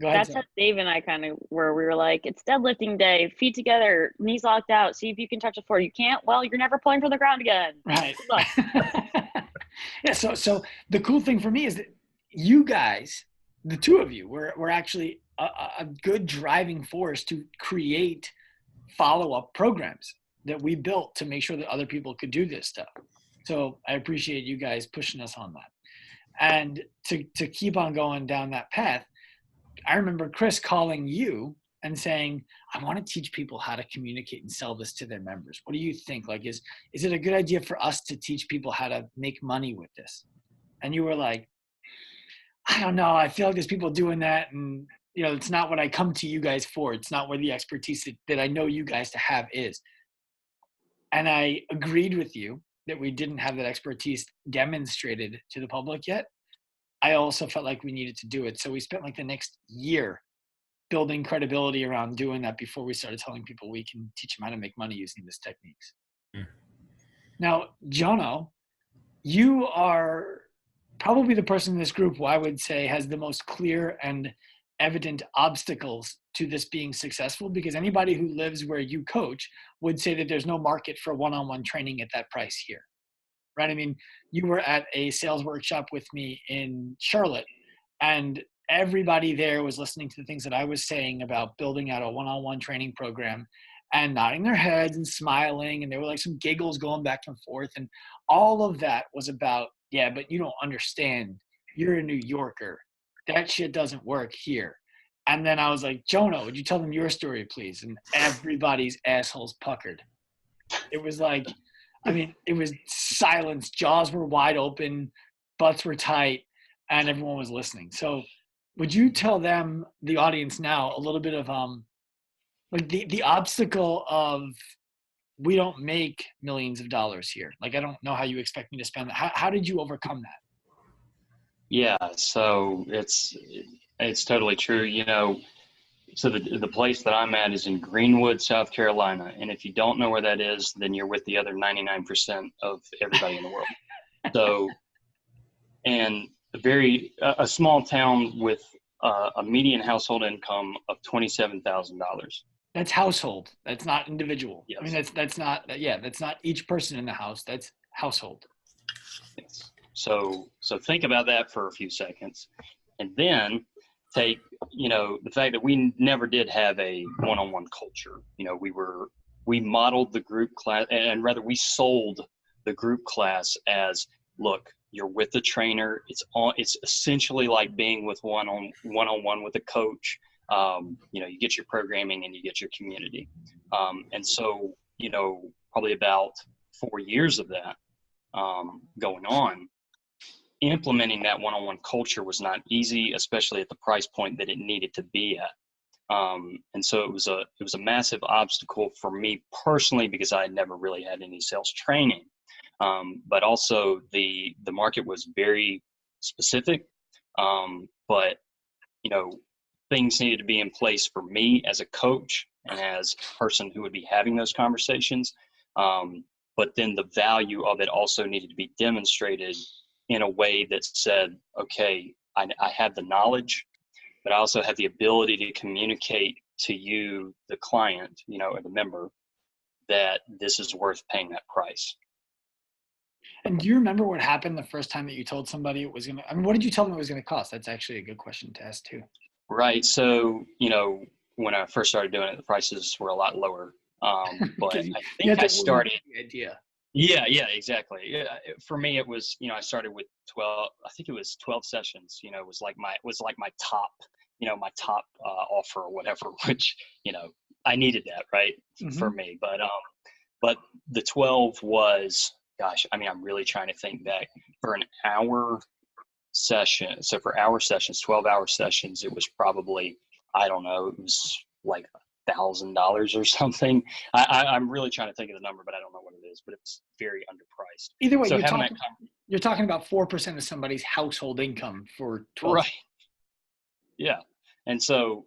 That's how Dave and I kind of were. We were like, it's deadlifting day, feet together, knees locked out. See if you can touch the floor. You can't? Well, you're never pulling from the ground again. Right. Yeah. So the cool thing for me is that you guys, the two of you, were actually a good driving force to create follow-up programs that we built to make sure that other people could do this stuff. So I appreciate you guys pushing us on that. And to keep on going down that path, I remember Chris calling you and saying, I want to teach people how to communicate and sell this to their members. What do you think? Like, is it a good idea for us to teach people how to make money with this? And you were like, I don't know. I feel like there's people doing that. And, you know, it's not what I come to you guys for. It's not where the expertise that I know you guys to have is. And I agreed with you that we didn't have that expertise demonstrated to the public yet. I also felt like we needed to do it. So we spent like the next year building credibility around doing that before we started telling people we can teach them how to make money using these techniques. Mm. Now, Jono, you are probably the person in this group who I would say has the most clear and evident obstacles to this being successful, because anybody who lives where you coach would say that there's no market for one-on-one training at that price here. Right? I mean, you were at a sales workshop with me in Charlotte, and everybody there was listening to the things that I was saying about building out a one-on-one training program and nodding their heads and smiling. And there were like some giggles going back and forth. And all of that was about, yeah, but you don't understand. You're a New Yorker. That shit doesn't work here. And then I was like, Jono, would you tell them your story, please? And everybody's assholes puckered. It was like, I mean, it was silence. Jaws were wide open, butts were tight, and everyone was listening. So would you tell them, the audience now, a little bit of like the obstacle of, we don't make millions of dollars here. Like, I don't know how you expect me to spend that. How did you overcome that? Yeah, so it's totally true. You know, So the place that I'm at is in Greenwood, South Carolina. And if you don't know where that is, then you're with the other 99% of everybody in the world. So, and a small town with a median household income of $27,000. That's household. That's not individual. Yes. I mean, that's not each person in the house. That's household. Yes. So think about that for a few seconds, and then take, the fact that we never did have a one-on-one culture. We modeled the group class, and rather we sold the group class as, look, you're with the trainer. It's essentially like being with one-on-one with a coach. You get your programming and you get your community. And so, probably about 4 years of that going on, implementing that one-on-one culture was not easy, especially at the price point that it needed to be at. And so it was a massive obstacle for me personally, because I had never really had any sales training. But also the market was very specific. But things needed to be in place for me as a coach and as a person who would be having those conversations. But then the value of it also needed to be demonstrated in a way that said, okay, I have the knowledge, but I also have the ability to communicate to you, the client, or the member, that this is worth paying that price. And do you remember what happened the first time that you told somebody it was going to, what did you tell them it was going to cost? That's actually a good question to ask too. Right. So, when I first started doing it, the prices were a lot lower. But I think I started. Idea. Yeah, exactly. Yeah, for me, it was, I started with 12. I think it was 12 sessions. Was like my top, my top offer or whatever. Which I needed that, right, for me. But the 12 was, gosh, I mean, I'm really trying to think back, for an hour session. So for hour sessions, 12-hour sessions, it was probably, I don't know, it was like $1,000 or something. I'm really trying to think of the number, but I don't know what it is, but it's very underpriced. Either way, so you're talking about 4% of somebody's household income for 12. Right. Yeah. And so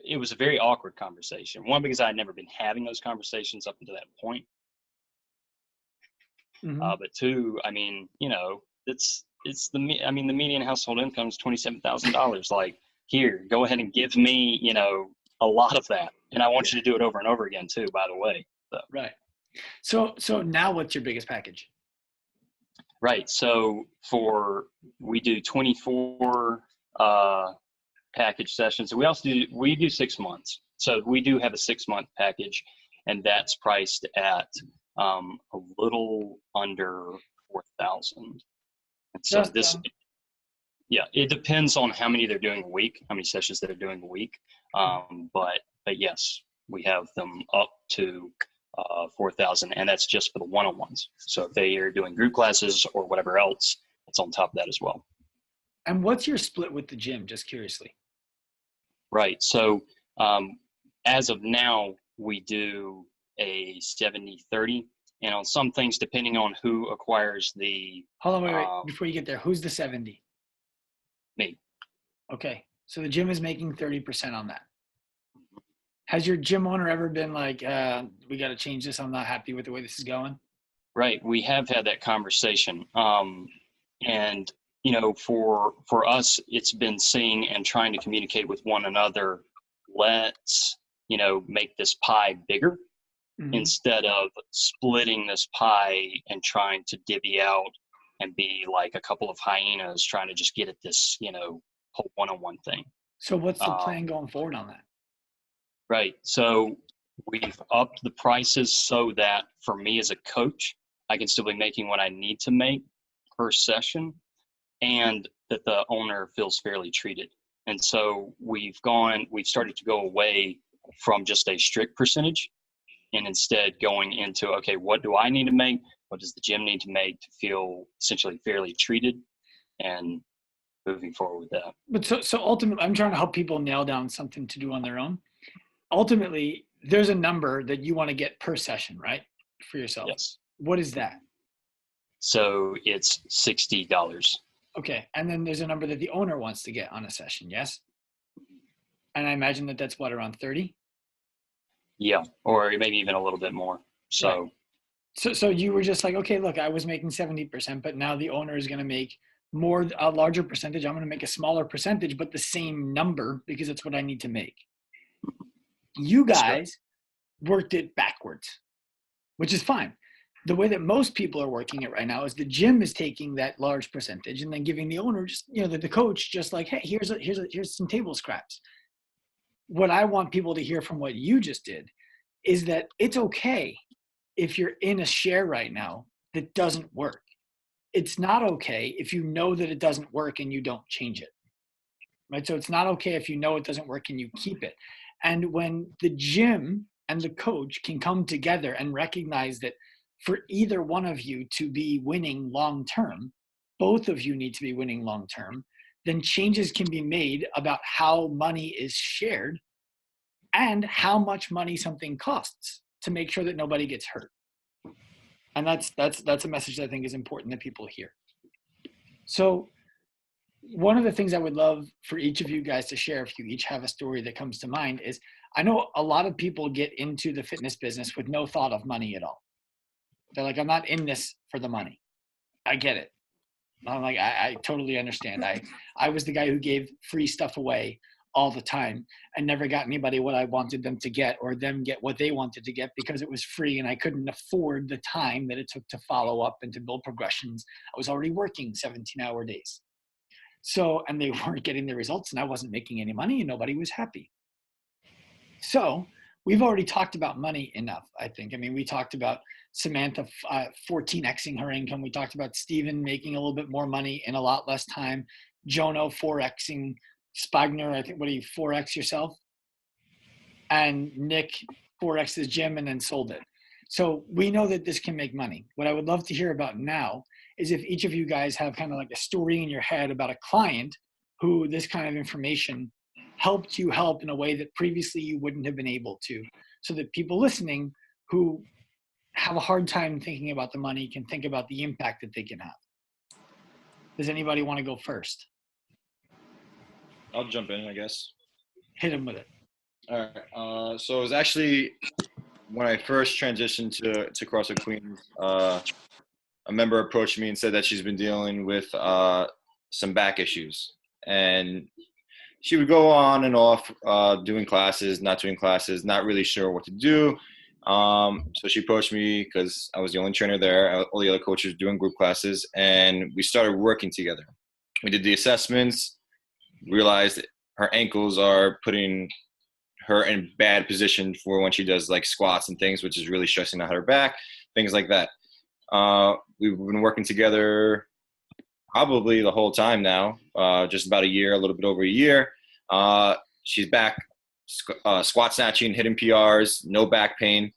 it was a very awkward conversation. One, because I had never been having those conversations up until that point. But two, I mean, the median household income is $27,000. Like, here, go ahead and give me, a lot of that. And I want you to do it over and over again too, by the way. So. Right. So now what's your biggest package? Right. So we do 24 package sessions. We also do 6 months. So we do have a 6-month package, and that's priced at a little under $4,000. And so it depends on how many they're doing a week, how many sessions they're doing a week. But yes, we have them up to 4,000, and that's just for the one-on-ones. So if they are doing group classes or whatever else, it's on top of that as well. And what's your split with the gym, just curiously? Right. So as of now, we do a 70-30, and on some things, depending on who acquires the. Hold on, wait. Before you get there, who's the 70? Me. Okay. So the gym is making 30% on that. Has your gym owner ever been like, we got to change this, I'm not happy with the way this is going? Right. We have had that conversation. And, for us, it's been seeing and trying to communicate with one another. Let's, make this pie bigger instead of splitting this pie and trying to divvy out and be like a couple of hyenas trying to just get at this, whole one-on-one thing. So what's the plan going forward on that? Right. So we've upped the prices so that for me as a coach, I can still be making what I need to make per session, and that the owner feels fairly treated. And so we've started to go away from just a strict percentage, and instead going into, okay, what do I need to make? What does the gym need to make to feel essentially fairly treated, and moving forward with that. But so ultimately, I'm trying to help people nail down something to do on their own. Ultimately, there's a number that you want to get per session, right? For yourself. Yes. What is that? So it's $60. Okay. And then there's a number that the owner wants to get on a session. Yes. And I imagine that that's what, around 30? Yeah, or maybe even a little bit more. So, So you were just like, okay, look, I was making 70%, but now the owner is going to make a larger percentage. I'm going to make a smaller percentage, but the same number because it's what I need to make. You guys worked it backwards, which is fine. The way that most people are working it right now is the gym is taking that large percentage and then giving the owner just, the coach just like, hey, here's some table scraps. What I want people to hear from what you just did is that it's okay if you're in a share right now that doesn't work. It's not okay if you know that it doesn't work and you don't change it, right? So it's not okay if you know it doesn't work and you keep it. And when the gym and the coach can come together and recognize that for either one of you to be winning long-term, both of you need to be winning long-term, then changes can be made about how money is shared and how much money something costs to make sure that nobody gets hurt. And that's a message that I think is important that people hear. So one of the things I would love for each of you guys to share, if you each have a story that comes to mind, is I know a lot of people get into the fitness business with no thought of money at all. They're like, I'm not in this for the money. I get it. I'm like, I totally understand. I was the guy who gave free stuff away all the time and never got anybody what I wanted them to get or them get what they wanted to get because it was free and I couldn't afford the time that it took to follow up and to build progressions. I was already working 17-hour days. So, and they weren't getting the results and I wasn't making any money and nobody was happy. So we've already talked about money enough, I think. I mean, we talked about Samantha 14xing her income. We talked about Steven making a little bit more money in a lot less time. Jono 4xing, Spagner, I think, what do you 4x yourself? And Nick 4x his gym and then sold it. So we know that this can make money. What I would love to hear about now is if each of you guys have kind of like a story in your head about a client who this kind of information helped you help in a way that previously you wouldn't have been able to, so that people listening who have a hard time thinking about the money can think about the impact that they can have. Does anybody want to go first? I'll jump in, I guess. Hit them with it. All right. So it was actually when I first transitioned to CrossFit Queens, a member approached me and said that she's been dealing with some back issues. And she would go on and off doing classes, not doing classes, not really sure what to do. So she approached me because I was the only trainer there. All the other coaches doing group classes. And we started working together. We did the assessments, realized her ankles are putting her in bad position for when she does like squats and things, which is really stressing out her back, things like that. We've been working together probably the whole time now, just about a year, a little bit over a year. She's back squat snatching, hitting PRs, no back pain.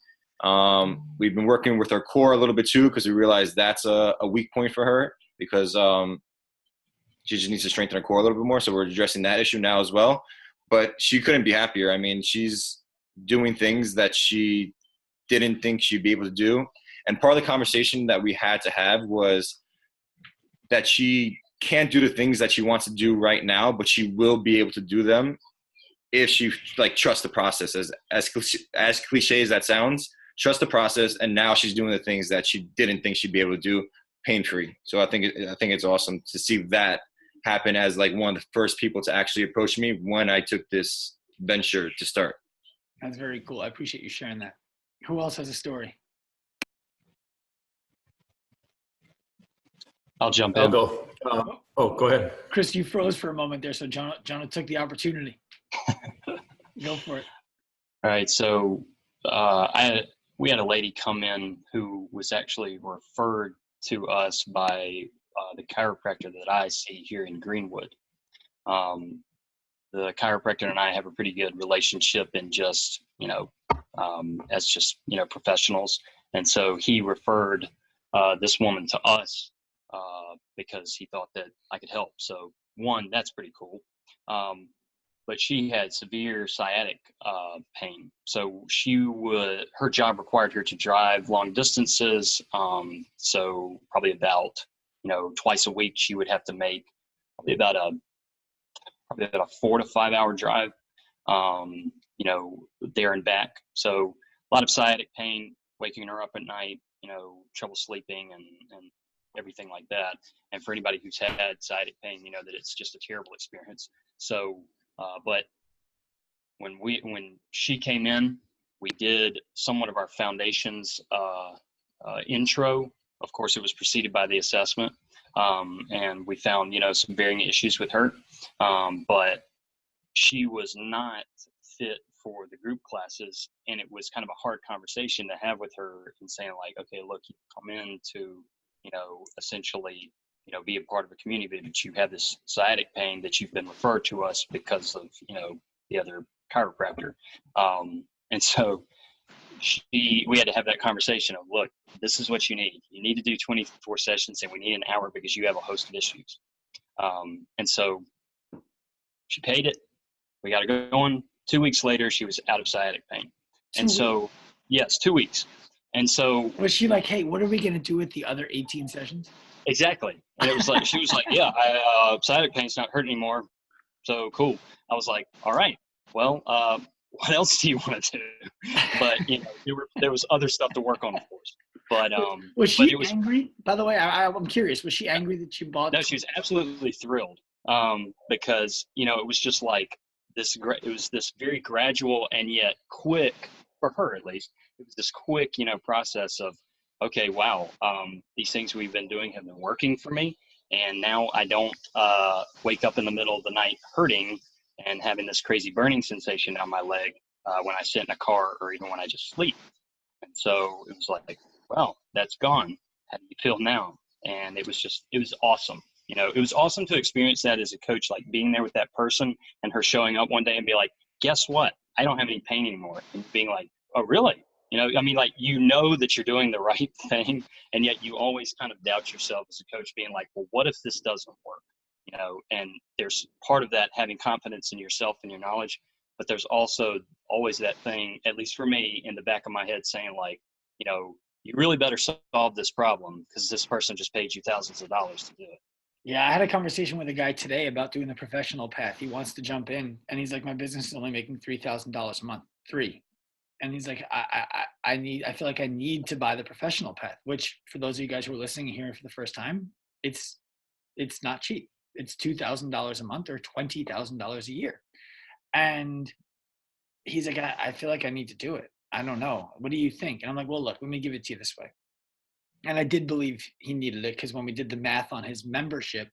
We've been working with her core a little bit too because we realized that's a weak point for her because she just needs to strengthen her core a little bit more. So we're addressing that issue now as well. But she couldn't be happier. I mean, she's doing things that she didn't think she'd be able to do. And part of the conversation that we had to have was that she can't do the things that she wants to do right now, but she will be able to do them if she like trusts the process. As cliche as that sounds, trust the process. And now she's doing the things that she didn't think she'd be able to do pain-free. So I think it's awesome to see that happen as like one of the first people to actually approach me when I took this venture to start. That's very cool. I appreciate you sharing that. Who else has a story? I'll jump in. I'll go. Go ahead. Chris, you froze for a moment there, so Jonah took the opportunity. Go for it. All right, so we had a lady come in who was actually referred to us by the chiropractor that I see here in Greenwood. The chiropractor and I have a pretty good relationship in just, as just, professionals. And so he referred this woman to us because he thought that I could help. So one, that's pretty cool. But she had severe sciatic pain. So her job required her to drive long distances. So probably about, twice a week she would have to make probably about a 4 to 5 hour drive. you know, there and back. So a lot of sciatic pain, waking her up at night, you know, trouble sleeping and everything like that. And for anybody who's had sciatic pain, you know that it's just a terrible experience. So, but when she came in, we did somewhat of our foundations intro. Of course, it was preceded by the assessment, and we found, you know, some varying issues with her, but she was not fit for the group classes, and it was kind of a hard conversation to have with her and saying like, okay, look, you come in to, you know, essentially, you know, be a part of a community, but you have this sciatic pain that you've been referred to us because of, you know, the other chiropractor. And so we had to have that conversation of, look, this is what you need. You need to do 24 sessions, and we need an hour because you have a host of issues. And so she paid it. We got her going. 2 weeks later, she was out of sciatic pain. And so, yes, 2 weeks. And so was she like, hey, what are we going to do with the other 18 sessions? Exactly. And it was like, she was like, yeah, sciatic pain's not hurting anymore. So cool. I was like, all right, well, what else do you want to do? But, you know, there was other stuff to work on, of course. But was she but angry? By the way, I'm curious. Was she angry that you bought? No, she was absolutely thrilled, because, you know, it was just like it was this very gradual and yet quick, for her at least. It was this quick, you know, process of, okay, wow, these things we've been doing have been working for me, and now I don't wake up in the middle of the night hurting and having this crazy burning sensation down my leg when I sit in a car or even when I just sleep. And so it was like, well, that's gone. How do you feel now? And it was awesome. You know, it was awesome to experience that as a coach, like being there with that person and her showing up one day and be like, guess what? I don't have any pain anymore. And being like, oh, really? You know, I mean, like, you know that you're doing the right thing, and yet you always kind of doubt yourself as a coach, being like, well, what if this doesn't work? You know, and there's part of that having confidence in yourself and your knowledge, but there's also always that thing, at least for me, in the back of my head saying like, you know, you really better solve this problem because this person just paid you thousands of dollars to do it. Yeah, I had a conversation with a guy today about doing the professional path. He wants to jump in, and he's like, my business is only making $3,000 a month. And he's like, I feel like I need to buy the professional path, which for those of you guys who are listening and hearing for the first time, it's not cheap. It's $2,000 a month or $20,000 a year. And he's like, I feel like I need to do it. I don't know. What do you think? And I'm like, well, look, let me give it to you this way. And I did believe he needed it, because when we did the math on his membership,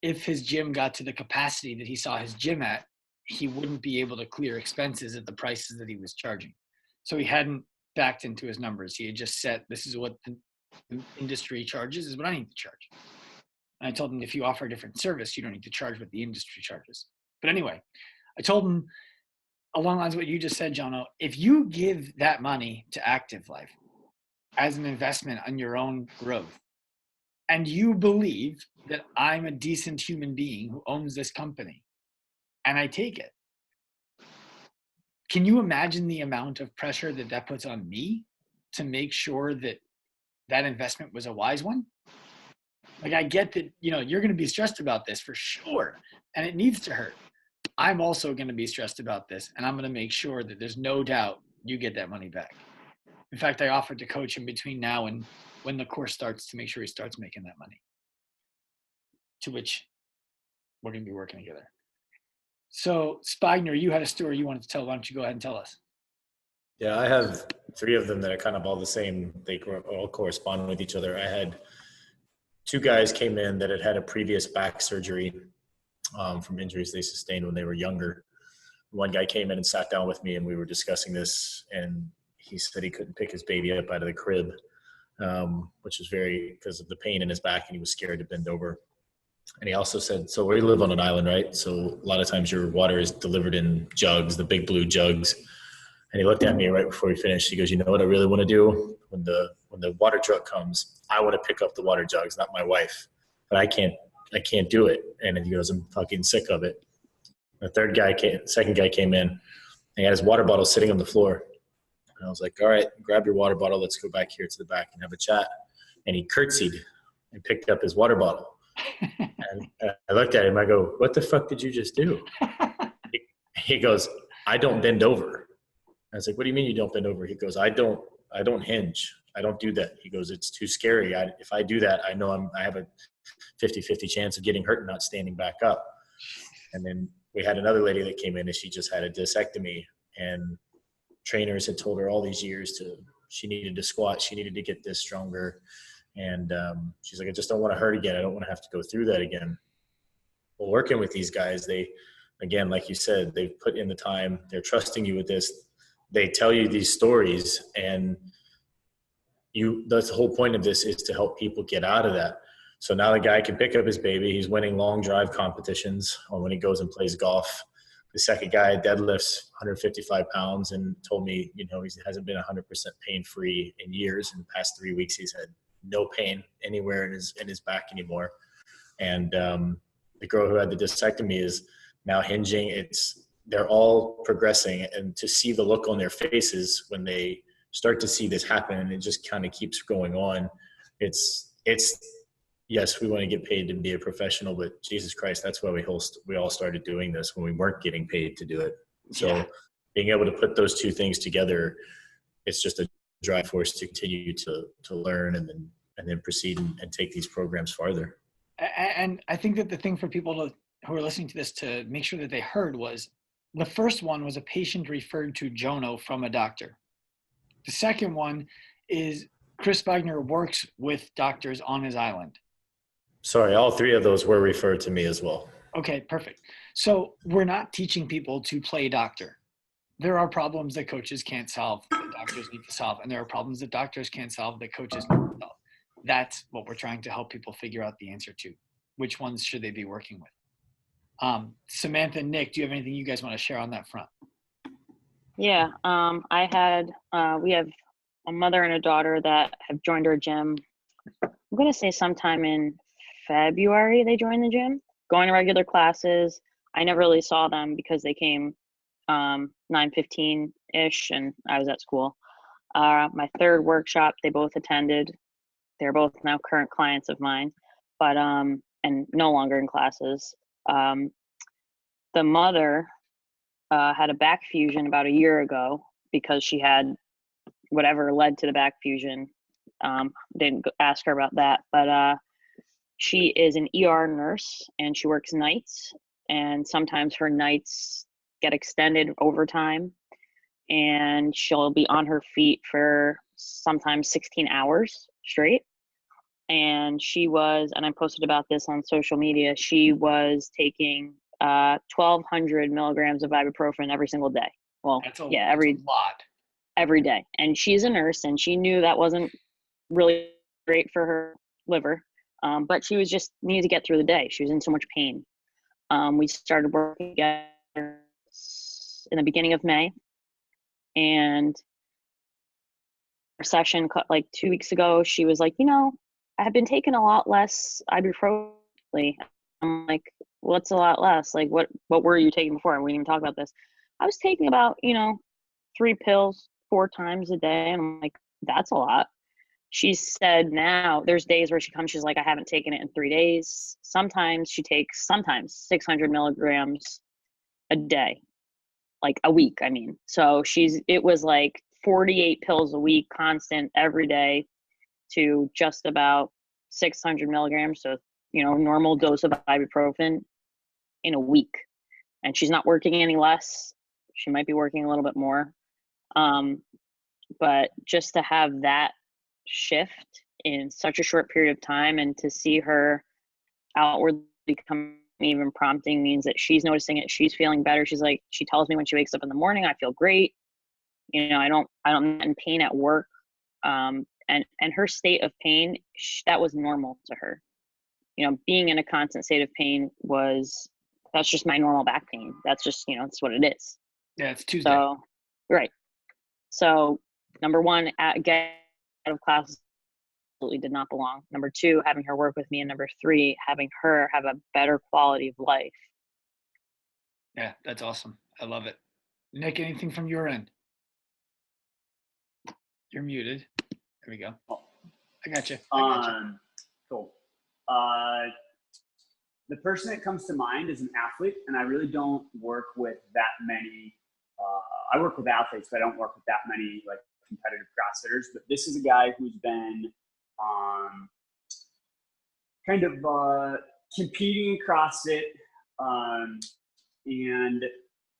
if his gym got to the capacity that he saw his gym at, he wouldn't be able to clear expenses at the prices that he was charging. So he hadn't backed into his numbers. He had just said, this is what the industry charges, is what I need to charge. And I told him, if you offer a different service, you don't need to charge what the industry charges. But anyway, I told him along the lines of what you just said, Jono, if you give that money to Active Life as an investment on your own growth, and you believe that I'm a decent human being who owns this company, and I take it, can you imagine the amount of pressure that puts on me to make sure that that investment was a wise one? Like, I get that, you know, you're going to be stressed about this for sure, and it needs to hurt. I'm also going to be stressed about this, and I'm going to make sure that there's no doubt you get that money back. In fact, I offered to coach him between now and when the course starts to make sure he starts making that money, to which we're going to be working together. So, Spagner, you had a story you wanted to tell. Why don't you go ahead and tell us? Yeah, I have 3 of them that are kind of all the same. They all correspond with each other. I had 2 guys came in that had had a previous back surgery from injuries they sustained when they were younger. One guy came in and sat down with me, and we were discussing this, and he said he couldn't pick his baby up out of the crib, which was because of the pain in his back, and he was scared to bend over. And he also said, so we live on an island, right? So a lot of times your water is delivered in jugs, the big blue jugs. And he looked at me right before he finished. He goes, you know what I really want to do? When the water truck comes, I want to pick up the water jugs, not my wife. But I can't do it. And he goes, I'm fucking sick of it. The second guy came in, and he had his water bottle sitting on the floor. And I was like, all right, grab your water bottle. Let's go back here to the back and have a chat. And he curtsied and picked up his water bottle. And I looked at him. I go, what the fuck did you just do? He goes, I don't bend over. I was like, what do you mean you don't bend over? He goes, I don't hinge. I don't do that. He goes, it's too scary. If I do that, I know I have a 50-50 chance of getting hurt and not standing back up. And then we had another lady that came in and she just had a discectomy, and trainers had told her all these years she needed to squat. She needed to get this stronger. And she's like, I just don't want to hurt again. I don't want to have to go through that again. Well, working with these guys, they, again, like you said, they've put in the time. They're trusting you with this. They tell you these stories, and that's the whole point of this, is to help people get out of that. So now the guy can pick up his baby. He's winning long drive competitions, or when he goes and plays golf. The second guy deadlifts 155 pounds and told me, he hasn't been 100% pain-free in years. In the past 3 weeks, he's had no pain anywhere in his back anymore. And the girl who had the discectomy is now hinging. They're all progressing, and to see the look on their faces when they start to see this happen, and it just kind of keeps going on. It's yes, we want to get paid to be a professional, but Jesus Christ, that's why we all started doing this when we weren't getting paid to do it. So being able to put those two things together, it's just a drive force to continue to learn and then proceed and take these programs farther. And I think that the thing for people who are listening to this to make sure that they heard was, the first one was a patient referred to Jono from a doctor. The second one is Chris Wagner works with doctors on his island. Sorry, all three of those were referred to me as well. Okay, perfect. So we're not teaching people to play doctor. There are problems that coaches can't solve that doctors need to solve, and there are problems that doctors can't solve that coaches need to solve. That's what we're trying to help people figure out the answer to. Which ones should they be working with? Samantha, Nick, do you have anything you guys want to share on that front? Yeah, we have a mother and a daughter that have joined our gym. I'm going to say sometime in February they joined the gym, going to regular classes. I never really saw them because they came 9:15-ish and I was at school. My third workshop, they both attended. They're both now current clients of mine, but and no longer in classes. The mother had a back fusion about a year ago because she had whatever led to the back fusion. Didn't ask her about that, but she is an ER nurse and she works nights, and sometimes her nights get extended overtime, and she'll be on her feet for sometimes 16 hours straight. And I posted about this on social media, she was taking 1,200 milligrams of ibuprofen every single day. Well, that's a lot. Every day. And she's a nurse, and she knew that wasn't really great for her liver. But she was just needed to get through the day. She was in so much pain. We started working together in the beginning of May, and our session like 2 weeks ago, she was like, I have been taking a lot less ibuprofen. I'm like, what's a lot less? Like, what were you taking before? We didn't even talk about this. I was taking about, 3 pills 4 times a day. And I'm like, that's a lot. She said now there's days where she comes, she's like, I haven't taken it in 3 days. Sometimes she takes 600 milligrams a day, like a week. I mean, so it was like 48 pills a week, constant every day, to just about 600 milligrams. So, normal dose of ibuprofen in a week. And she's not working any less. She might be working a little bit more. But just to have that shift in such a short period of time, and to see her outwardly become even prompting, means that she's noticing it. She's feeling better. She's like, she tells me when she wakes up in the morning, I feel great. I'm not in pain at work. And her state of pain, that was normal to her. Being in a constant state of pain that's just my normal back pain. That's just, that's what it is. Yeah, it's Tuesday. So, right. So, number one, get out of class absolutely did not belong. Number two, having her work with me. And number three, having her have a better quality of life. Yeah, that's awesome. I love it. Nick, anything from your end? You're muted. There we go. I got you. Cool. The person that comes to mind is an athlete, and I really don't work with that many I work with athletes, but I don't work with that many like competitive CrossFitters. But this is a guy who's been kind of competing in CrossFit, and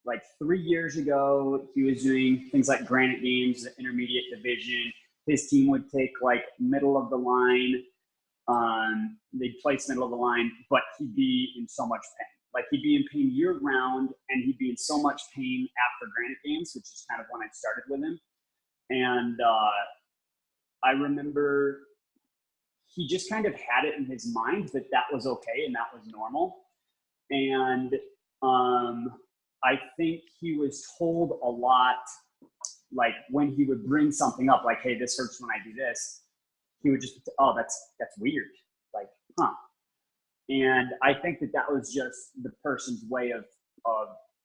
like 3 years ago, he was doing things like Granite Games, the intermediate division. His team would take like middle of the line. They'd place middle of the line, but he'd be in so much pain. Like he'd be in pain year round, and he'd be in so much pain after Granite Games, which is kind of when I started with him. And I remember he just kind of had it in his mind that that was okay and that was normal. And I think he was told a lot, like when he would bring something up, like, hey, this hurts when I do this, he would just, oh, that's weird. Like, huh. And I think that that was just the person's way of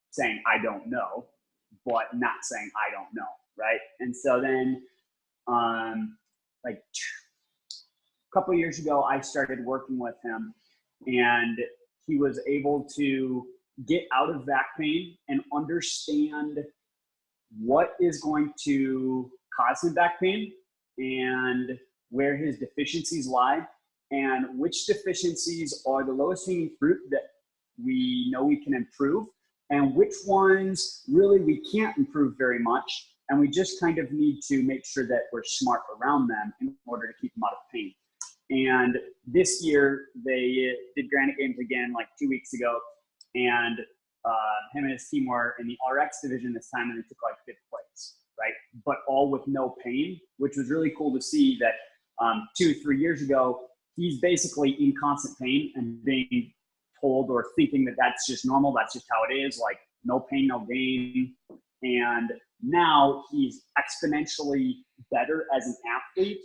saying, I don't know, but not saying I don't know, right? And so then, like a couple of years ago, I started working with him, and he was able to get out of back pain and understand what is going to cause him back pain and where his deficiencies lie, and which deficiencies are the lowest hanging fruit that we know we can improve, and which ones really we can't improve very much, and we just kind of need to make sure that we're smart around them in order to keep them out of pain. And this year they did Granite Games again like 2 weeks ago, and him and his team were in the RX division this time, and they took like 5th place, right? But all with no pain, which was really cool to see that 2-3 years ago, he's basically in constant pain and being told or thinking that that's just normal, that's just how it is, like no pain, no gain. And now he's exponentially better as an athlete,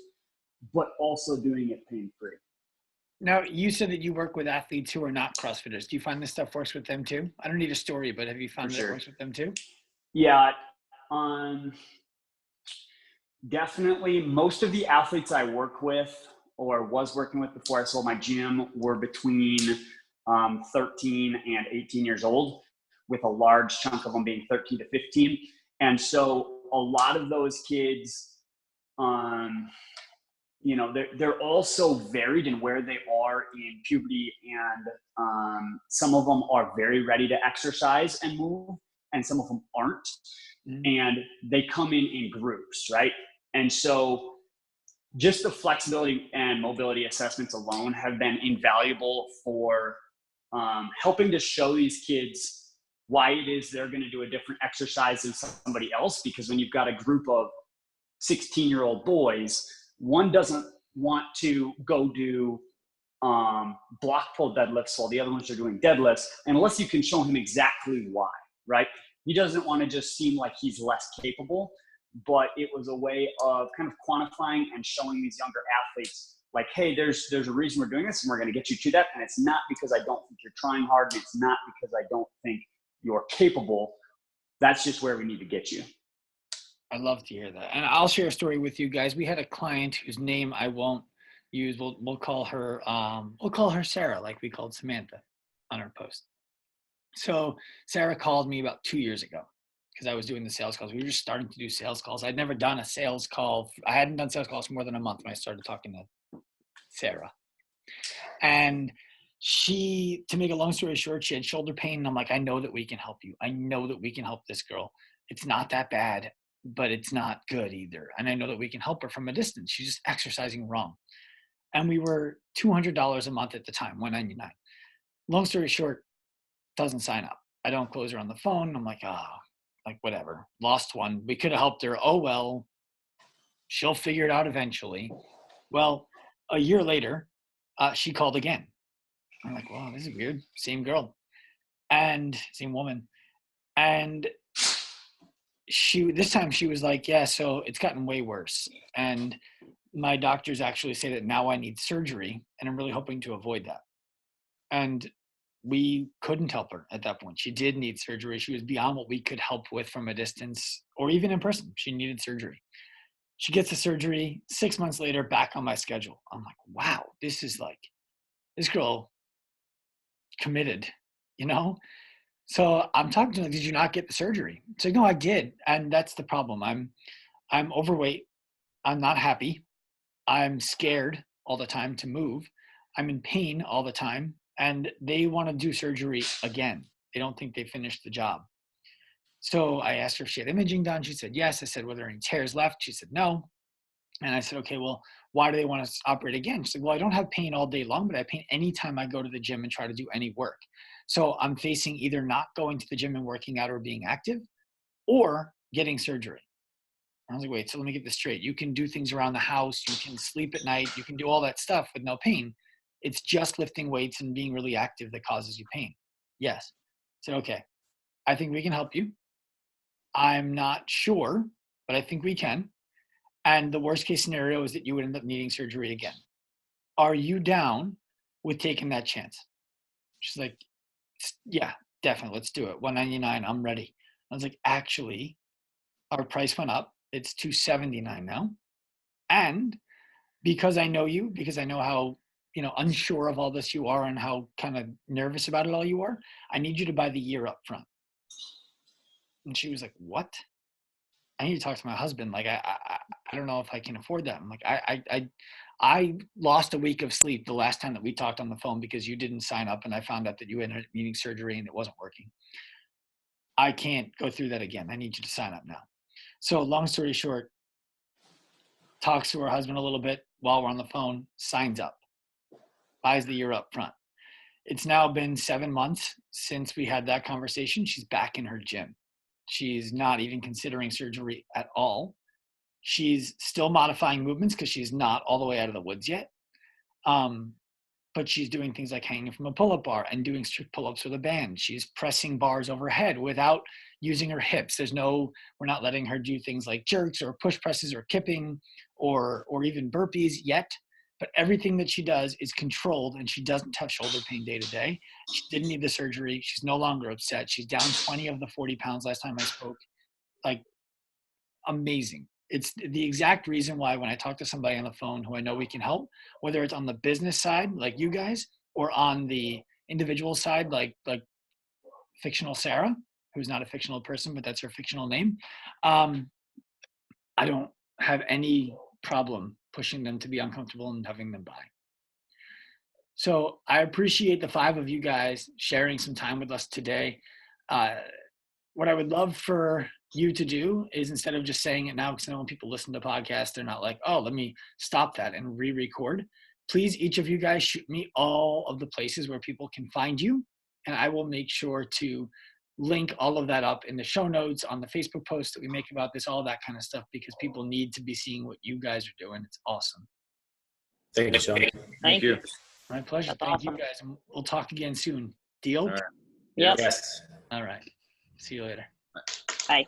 but also doing it pain-free. Now, you said that you work with athletes who are not CrossFitters. Do you find this stuff works with them too? I don't need a story, but have you found that it works with them too? Yeah, definitely. Most of the athletes I work with or was working with before I sold my gym were between 13 and 18 years old, with a large chunk of them being 13 to 15. And so a lot of those kids, you know, they're all so varied in where they are in puberty, and some of them are very ready to exercise and move, and some of them aren't. And they come in groups, right? And so just the flexibility and mobility assessments alone have been invaluable for helping to show these kids why it is they're going to do a different exercise than somebody else. Because when you've got a group of 16-year-old boys, one doesn't want to go do block pull deadlifts while the other ones are doing deadlifts, unless you can show him exactly why, right? He doesn't want to just seem like he's less capable, but it was a way of kind of quantifying and showing these younger athletes, like, hey, there's a reason we're doing this, and we're going to get you to that. And it's not because I don't think you're trying hard, and it's not because I don't think you're capable. That's just where we need to get you. I'd love to hear that. And I'll share a story with you guys. We had a client whose name I won't use. We'll call her Sarah, like we called Samantha on our post. So Sarah called me about 2 years ago because I was doing the sales calls. We were just starting to do sales calls. I'd never done a sales call. I hadn't done sales calls for more than a month when I started talking to Sarah. And she, to make a long story short, she had shoulder pain. And I'm like, I know that we can help you. I know that we can help this girl. It's not that bad, but it's not good either. And I know that we can help her from a distance. She's just exercising wrong. And we were $200 a month at the time, $199. Long story short, doesn't sign up. I don't close her on the phone. I'm like, like whatever, lost one. We could have helped her. Oh, well, she'll figure it out eventually. Well, a year later, she called again. I'm like, wow, this is weird. Same girl and same woman. And this time she was like, yeah, so it's gotten way worse. And my doctors actually say that now I need surgery, and I'm really hoping to avoid that. And we couldn't help her at that point. She did need surgery. She was beyond what we could help with from a distance or even in person. She needed surgery. She gets the surgery. 6 months later, back on my schedule. I'm like, wow, this is like, this girl committed, you know? So I'm talking to her, did you not get the surgery? She's like, no, I did. And that's the problem. I'm overweight. I'm not happy. I'm scared all the time to move. I'm in pain all the time. And they want to do surgery again. They don't think they finished the job. So I asked her if she had imaging done. She said yes. I said, were there any tears left? She said no. And I said, okay, well, why do they want to operate again? She said, well, I don't have pain all day long, but I have pain anytime I go to the gym and try to do any work. So I'm facing either not going to the gym and working out or being active or getting surgery. I was like, wait, so let me get this straight. You can do things around the house. You can sleep at night. You can do all that stuff with no pain. It's just lifting weights and being really active that causes you pain. Yes. I said, okay, I think we can help you. I'm not sure, but I think we can. And the worst case scenario is that you would end up needing surgery again. Are you down with taking that chance? She's like, yeah, definitely. Let's do it. $199. I'm ready. I was like, actually, our price went up. It's $279 now. And because I know you, because I know how, unsure of all this you are and how kind of nervous about it all you are, I need you to buy the year up front. And she was like, what? I need to talk to my husband. Like, I don't know if I can afford that. I'm like, I lost a week of sleep the last time that we talked on the phone because you didn't sign up and I found out that you ended up needing surgery and it wasn't working. I can't go through that again. I need you to sign up now. So long story short, talks to her husband a little bit while we're on the phone, signs up, buys the year up front. It's now been 7 months since we had that conversation. She's back in her gym. She's not even considering surgery at all. She's still modifying movements because she's not all the way out of the woods yet. But she's doing things like hanging from a pull-up bar and doing strict pull-ups with a band. She's pressing bars overhead without using her hips. We're not letting her do things like jerks or push presses or kipping or even burpees yet. But everything that she does is controlled and she doesn't have shoulder pain day to day. She didn't need the surgery. She's no longer upset. She's down 20 of the 40 pounds last time I spoke. Like, amazing. It's the exact reason why when I talk to somebody on the phone who I know we can help, whether it's on the business side, like you guys, or on the individual side, like fictional Sarah, who's not a fictional person, but that's her fictional name. I don't have any problem pushing them to be uncomfortable and having them buy. So I appreciate the 5 of you guys sharing some time with us today. What I would love for you to do is, instead of just saying it now, because I know when people listen to podcasts, they're not like, oh, let me stop that and re-record. Please, each of you guys shoot me all of the places where people can find you. And I will make sure to link all of that up in the show notes, on the Facebook post that we make about this, all that kind of stuff, because people need to be seeing what you guys are doing. It's awesome. Thank you, Sean. Thank you. My pleasure. That's Thank you awesome. guys. And we'll talk again soon. Deal? All right. Yep. Yes. All right. See you later. Bye.